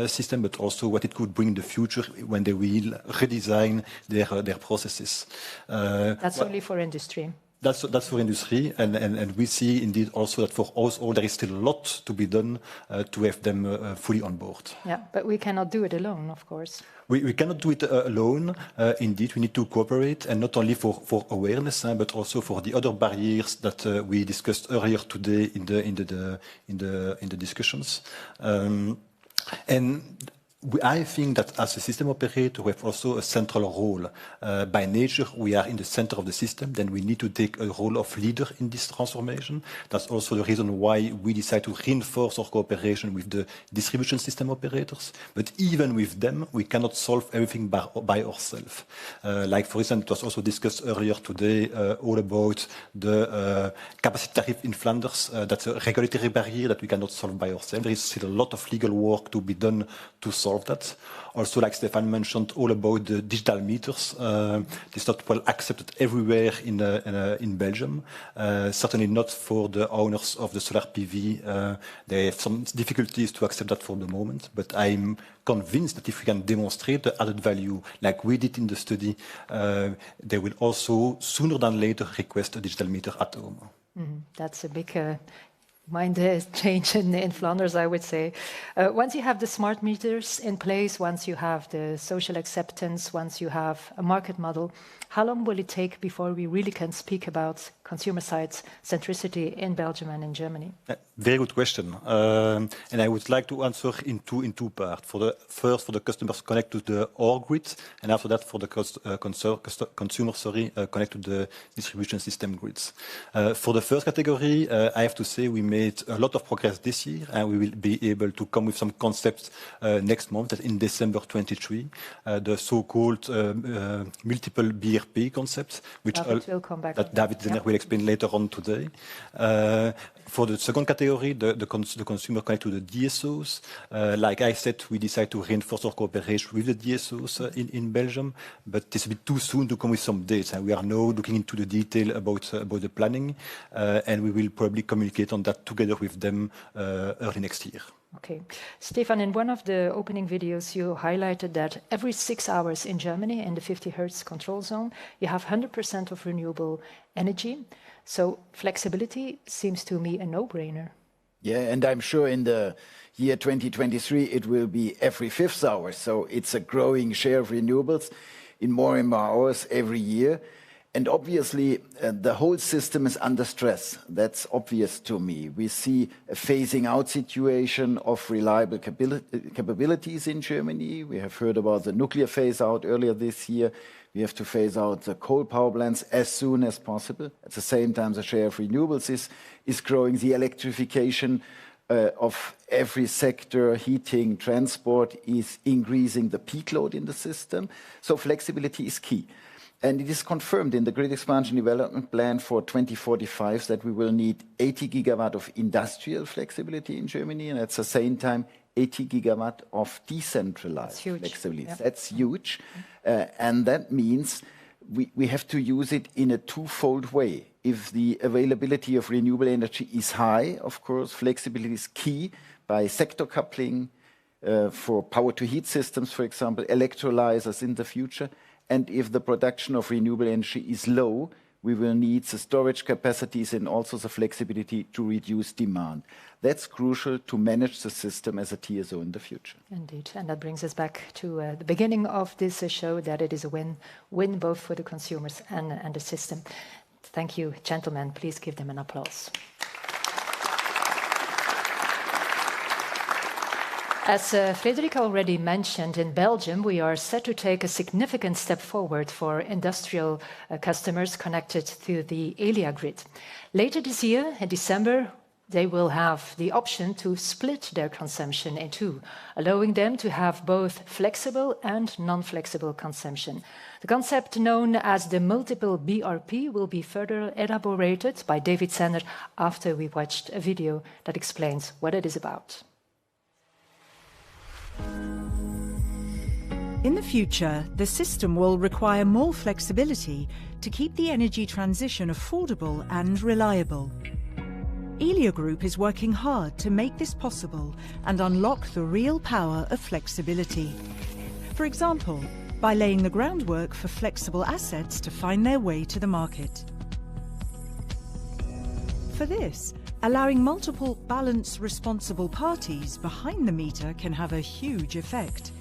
system, but also what it could bring in the future when they will redesign their processes. That's only for industry. That's for industry, and we see indeed also that for household there is still a lot to be done to have them fully on board. Yeah, but we cannot do it alone, of course. We cannot do it alone. Indeed, we need to cooperate, and not only for awareness, but also for the other barriers that we discussed earlier today in the discussions. I think that as a system operator, we have also a central role. By nature, we are in the center of the system, then we need to take a role of leader in this transformation. That's also the reason why we decide to reinforce our cooperation with the distribution system operators. But even with them, we cannot solve everything by ourselves. Like, for instance, it was also discussed earlier today all about the capacity tariff in Flanders. That's a regulatory barrier that we cannot solve by ourselves. There is still a lot of legal work to be done to solve that. Also, like Stefan mentioned, all about the digital meters. It's not well accepted everywhere in Belgium. Certainly not for the owners of the solar PV. They have some difficulties to accept that for the moment, but I'm convinced that if we can demonstrate the added value like we did in the study, they will also sooner than later request a digital meter at home. That's a big mind change in Flanders, I would say. Once you have the smart meters in place, once you have the social acceptance, once you have a market model, how long will it take before we really can speak about consumer-side centricity in Belgium and in Germany? Very good question. And I would like to answer in two parts. First, for the customers connect to the OR grid, and after that, for the consumer, connect to the distribution system grids. For the first category, I have to say we made a lot of progress this year, and we will be able to come with some concepts next month, in December 23, the so-called multiple BRP concept, which that David Zenner will explain later on today. For the second category, the consumer connect to the DSOs. Like I said, we decided to reinforce our cooperation with the DSOs in Belgium, but it's a bit too soon to come with some dates. And we are now looking into the detail about the planning, and we will probably communicate on that together with them early next year. Okay. Stefan, in one of the opening videos, you highlighted that every 6 hours in Germany, in the 50 Hertz control zone, you have 100% of renewable energy. So flexibility seems to me a no-brainer. Yeah, and I'm sure in the year 2023, it will be every 5th hour. So it's a growing share of renewables in more and more hours every year. And obviously, the whole system is under stress. That's obvious to me. We see a phasing out situation of reliable capabilities in Germany. We have heard about the nuclear phase out earlier this year. We have to phase out the coal power plants as soon as possible. At the same time, the share of renewables is growing. The electrification of every sector, heating, transport, is increasing the peak load in the system. So flexibility is key. And it is confirmed in the Grid Expansion Development Plan for 2045 that we will need 80 gigawatt of industrial flexibility in Germany, and at the same time, 80 gigawatt of decentralized flexibility. Yeah. That's huge. And that means we have to use it in a twofold way. If the availability of renewable energy is high, of course, flexibility is key by sector coupling for power-to-heat systems, for example, electrolyzers in the future. And if the production of renewable energy is low, we will need the storage capacities and also the flexibility to reduce demand. That's crucial to manage the system as a TSO in the future. Indeed, and that brings us back to the beginning of this show, that it is a win-win both for the consumers and the system. Thank you, gentlemen. Please give them an applause. As Frederik already mentioned, in Belgium, we are set to take a significant step forward for industrial customers connected to the Elia grid. Later this year, in December, They will have the option to split their consumption in two, allowing them to have both flexible and non-flexible consumption. The concept known as the multiple BRP will be further elaborated by David Sander after we watched a video that explains what it is about. In the future, the system will require more flexibility to keep the energy transition affordable and reliable. Elia Group is working hard to make this possible and unlock the real power of flexibility. For example, by laying the groundwork for flexible assets to find their way to the market. For this, allowing multiple balance responsible parties behind the meter can have a huge effect.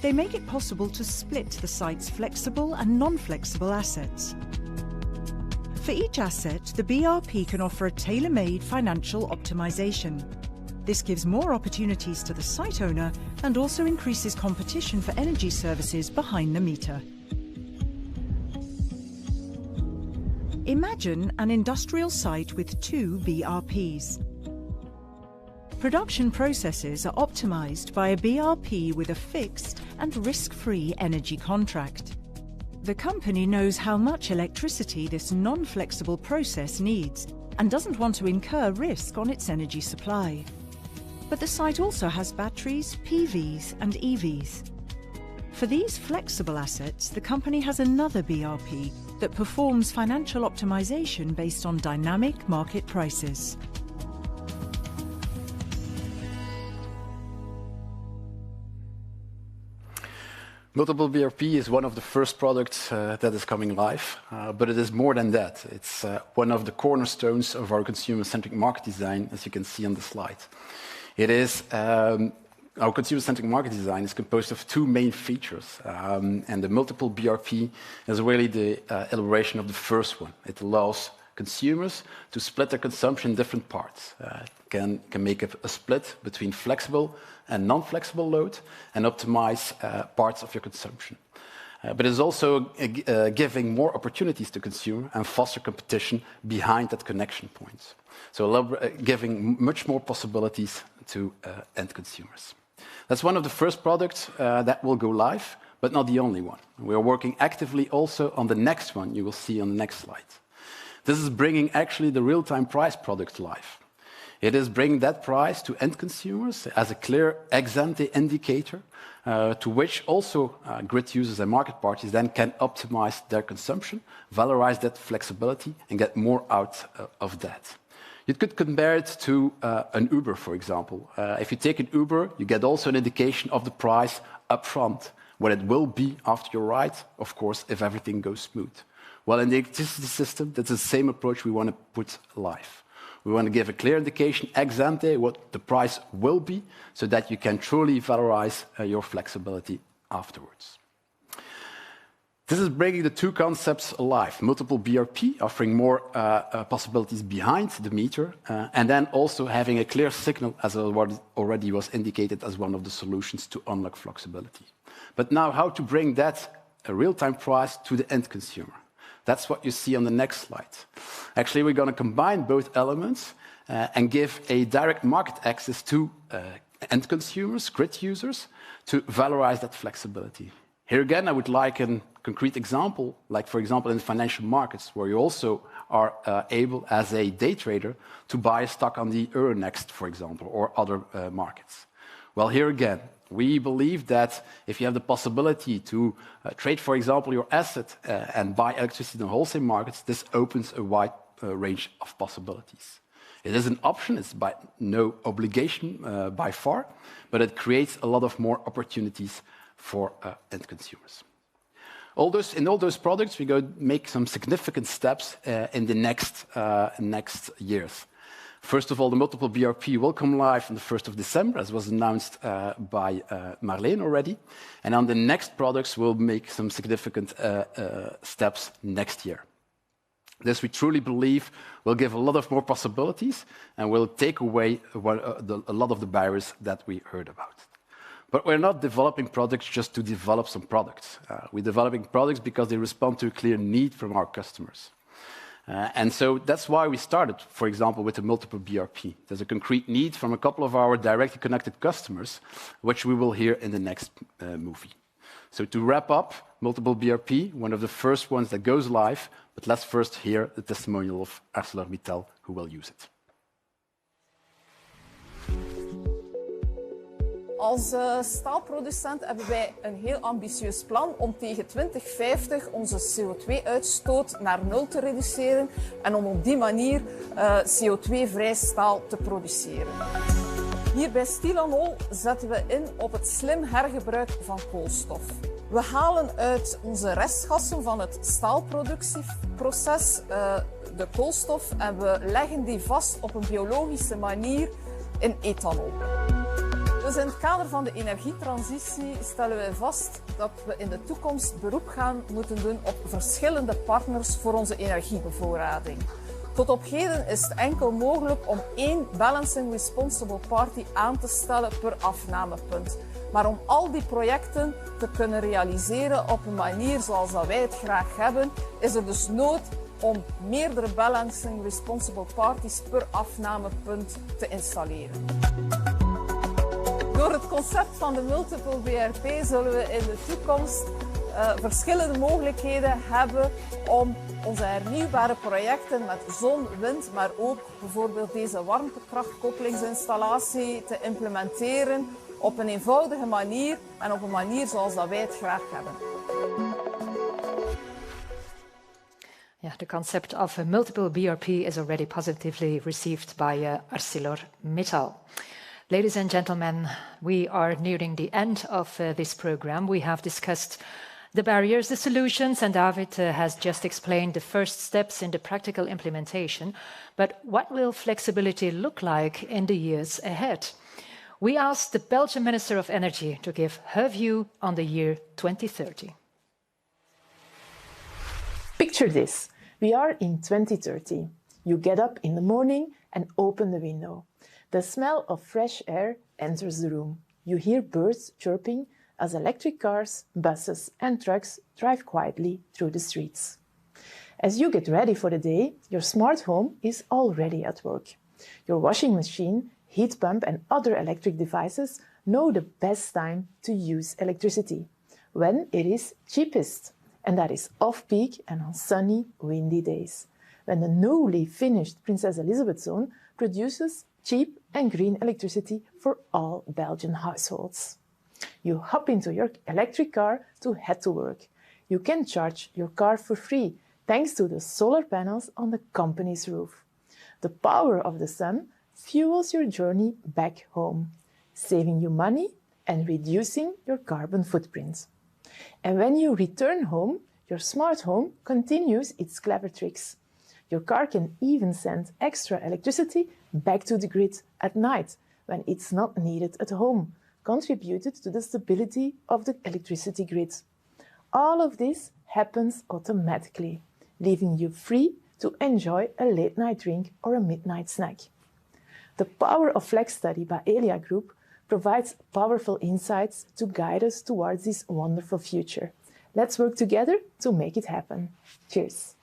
They make it possible to split the site's flexible and non-flexible assets. For each asset, the BRP can offer a tailor-made financial optimization. This gives more opportunities to the site owner and also increases competition for energy services behind the meter. Imagine an industrial site with 2 BRPs. Production processes are optimized by a BRP with a fixed and risk-free energy contract. The company knows how much electricity this non-flexible process needs and doesn't want to incur risk on its energy supply. But the site also has batteries, PVs and EVs. For these flexible assets, the company has another BRP that performs financial optimization based on dynamic market prices. Multiple BRP is one of the first products that is coming live, but it is more than that. It's one of the cornerstones of our consumer-centric market design, as you can see on the slide. It is our consumer-centric market design is composed of 2 main features, and the multiple BRP is really the elaboration of the first one. It allows consumers to split their consumption in different parts. Can make a split between flexible and non-flexible load and optimize parts of your consumption. But it's also giving more opportunities to consumer and foster competition behind that connection point. So giving much more possibilities to end consumers. That's one of the first products that will go live, but not the only one. We are working actively also on the next one you will see on the next slide. This is bringing actually the real-time price product live. It is bringing that price to end consumers as a clear ex-ante indicator to which also grid users and market parties then can optimize their consumption, valorize that flexibility, and get more out of that. You could compare it to an Uber, for example. If you take an Uber, you get also an indication of the price upfront, what it will be after your ride, of course, if everything goes smooth. Well, in the electricity system, that's the same approach we want to put live. We want to give a clear indication ex ante what the price will be so that you can truly valorize your flexibility afterwards. This is bringing the 2 concepts alive. Multiple BRP, offering more possibilities behind the meter, and then also having a clear signal, as already was indicated, as one of the solutions to unlock flexibility. But now how to bring that real-time price to the end consumer? That's what you see on the next slide. Actually, we're going to combine both elements and give a direct market access to end consumers, grid users, to valorize that flexibility. Here again, I would like a concrete example, like for example in financial markets, where you also are able as a day trader to buy a stock on the Euronext, for example, or other markets. Well, here again, we believe that if you have the possibility to trade, for example, your asset and buy electricity in the wholesale markets, this opens a wide range of possibilities. It is an option, it's by no obligation by far, but it creates a lot of more opportunities for end consumers. In all those products, we go make some significant steps in the next years. First of all, the multiple BRP will come live on the 1st of December, as was announced by Marleen already. And on the next products, we'll make some significant steps next year. This, we truly believe, will give a lot of more possibilities and will take away a lot of the barriers that we heard about. But we're not developing products just to develop some products. We're developing products because they respond to a clear need from our customers. And so that's why we started, for example, with the multiple BRP. There's a concrete need from a couple of our directly connected customers, which we will hear in the next movie. So to wrap up, multiple BRP, one of the first ones that goes live, but let's first hear the testimonial of ArcelorMittal, who will use it. Als staalproducent hebben wij een heel ambitieus plan om tegen 2050 onze CO2-uitstoot naar 0 te reduceren en om op die manier CO2-vrij staal te produceren. Hier bij Stilanol zetten we in op het slim hergebruik van koolstof. We halen uit onze restgassen van het staalproductieproces de koolstof en we leggen die vast op een biologische manier in ethanol. Dus in het kader van de energietransitie stellen wij vast dat we in de toekomst beroep gaan moeten doen op verschillende partners voor onze energiebevoorrading. Tot op heden is het enkel mogelijk om 1 balancing responsible party aan te stellen per afnamepunt. Maar om al die projecten te kunnen realiseren op een manier zoals dat wij het graag hebben, is er dus nood om meerdere balancing responsible parties per afnamepunt te installeren. Door het concept van de multiple BRP zullen we in de toekomst verschillende mogelijkheden hebben om onze hernieuwbare projecten met zon, wind, maar ook bijvoorbeeld deze warmtekrachtkoppelingsinstallatie te implementeren op een eenvoudige manier en op een manier zoals dat wij het graag hebben. Yeah, the concept of a multiple BRP is already positively received by ArcelorMittal. Ladies and gentlemen, we are nearing the end of this program. We have discussed the barriers, the solutions, and David has just explained the first steps in the practical implementation. But what will flexibility look like in the years ahead? We asked the Belgian Minister of Energy to give her view on the year 2030. Picture this. We are in 2030. You get up in the morning and open the window. The smell of fresh air enters the room. You hear birds chirping as electric cars, buses and trucks drive quietly through the streets. As you get ready for the day, your smart home is already at work. Your washing machine, heat pump and other electric devices know the best time to use electricity, when it is cheapest, and that is off-peak and on sunny, windy days, when the newly finished Princess Elisabeth Zone produces cheap and green electricity for all Belgian households. You hop into your electric car to head to work. You can charge your car for free thanks to the solar panels on the company's roof. The power of the sun fuels your journey back home, saving you money and reducing your carbon footprint. And when you return home, your smart home continues its clever tricks. Your car can even send extra electricity back to the grid at night when it's not needed at home, contributed to the stability of the electricity grid. All of this happens automatically, leaving you free to enjoy a late-night drink or a midnight snack. The Power of Flex study by Elia Group provides powerful insights to guide us towards this wonderful future. Let's work together to make it happen. Cheers.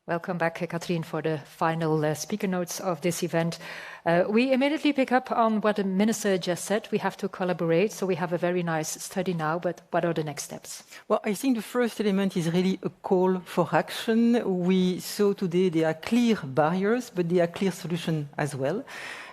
Welcome back, Katrien, for the final speaker notes of this event. We immediately pick up on what the minister just said. We have to collaborate, so we have a very nice study now, but what are the next steps? Well, I think the first element is really a call for action. We saw today there are clear barriers, but there are clear solutions as well.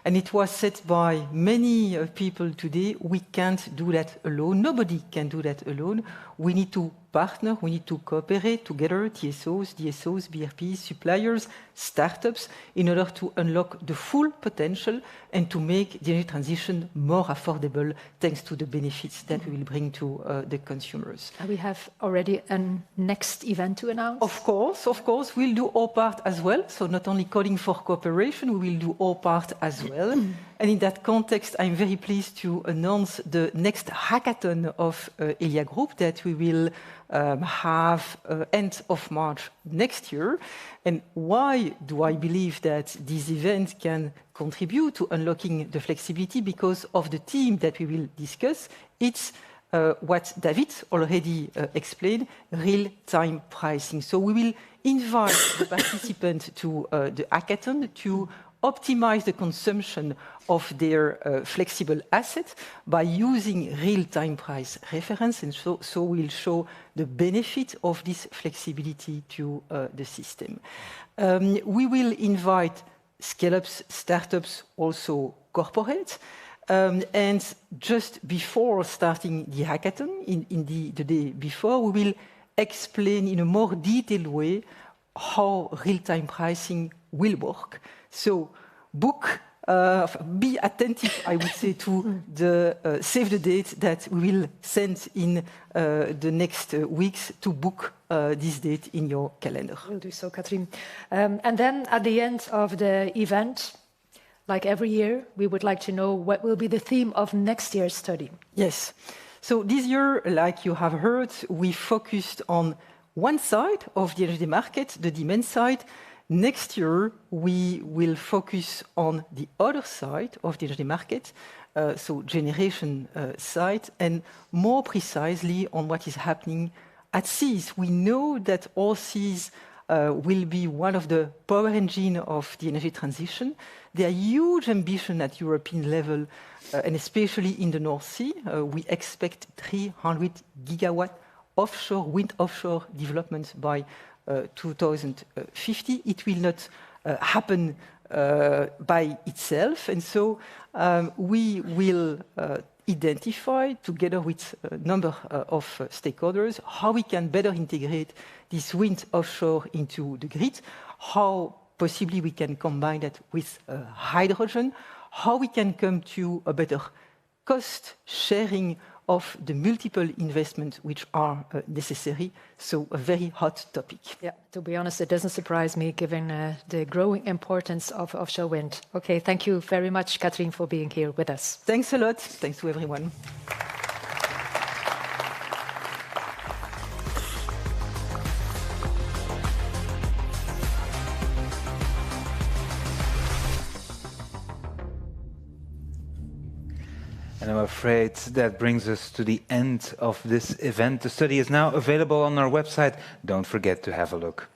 And it was said by many people today, we can't do that alone. Nobody can do that alone. We need to partner, we need to cooperate together, TSOs, DSOs, BRPs, suppliers, startups, in order to unlock the full potential and to make the energy transition more affordable thanks to the benefits that we will bring to the consumers. And we have already a next event to announce? Of course, we'll do our part as well. So not only calling for cooperation, we will do our part as well. And in that context, I'm very pleased to announce the next hackathon of Elia Group that we will have end of March next year. And why do I believe that this event can contribute to unlocking the flexibility? Because of the theme that we will discuss. It's what David already explained, real-time pricing. So we will invite the participants to the hackathon to optimize the consumption of their flexible assets by using real-time price reference, and so we'll show the benefit of this flexibility to the system. We will invite scale-ups, startups, also corporates. And just before starting the hackathon, in the day before, we will explain in a more detailed way how real-time pricing will work. So be attentive, I would say, to the save the date that we will send in the next weeks to book this date in your calendar. We'll do so, Katrien. And then at the end of the event, like every year, we would like to know what will be the theme of next year's study. Yes. So this year, like you have heard, we focused on one side of the energy market, the demand side. Next year, we will focus on the other side of the energy market, so generation side, and more precisely on what is happening at seas. We know that all seas will be one of the power engine of the energy transition. There are huge ambition at European level, and especially in the North Sea. We expect 300 gigawatt offshore, wind offshore development by 2050. It will not happen by itself, and so we will identify, together with a number of stakeholders, how we can better integrate this wind offshore into the grid, how possibly we can combine that with hydrogen, how we can come to a better cost sharing of the multiple investments which are necessary. So a very hot topic. Yeah, to be honest, it doesn't surprise me given the growing importance of offshore wind. Okay, thank you very much, Katrien, for being here with us. Thanks a lot. Thanks to everyone. And I'm afraid that brings us to the end of this event. The study is now available on our website. Don't forget to have a look.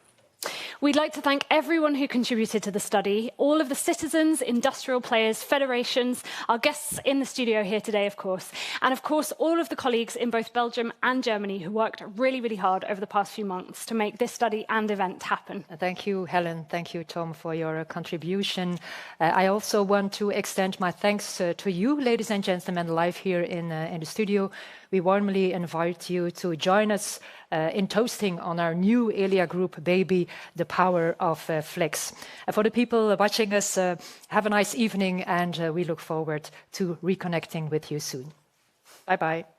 We'd like to thank everyone who contributed to the study, all of the citizens, industrial players, federations, our guests in the studio here today, of course, and of course, all of the colleagues in both Belgium and Germany who worked really, really hard over the past few months to make this study and event happen. Thank you, Helen. Thank you, Tom, for your contribution. I also want to extend my thanks to you, ladies and gentlemen, live here in the studio. We warmly invite you to join us in toasting on our new Elia Group baby, the power of Flex. For the people watching us, have a nice evening, and we look forward to reconnecting with you soon. Bye-bye.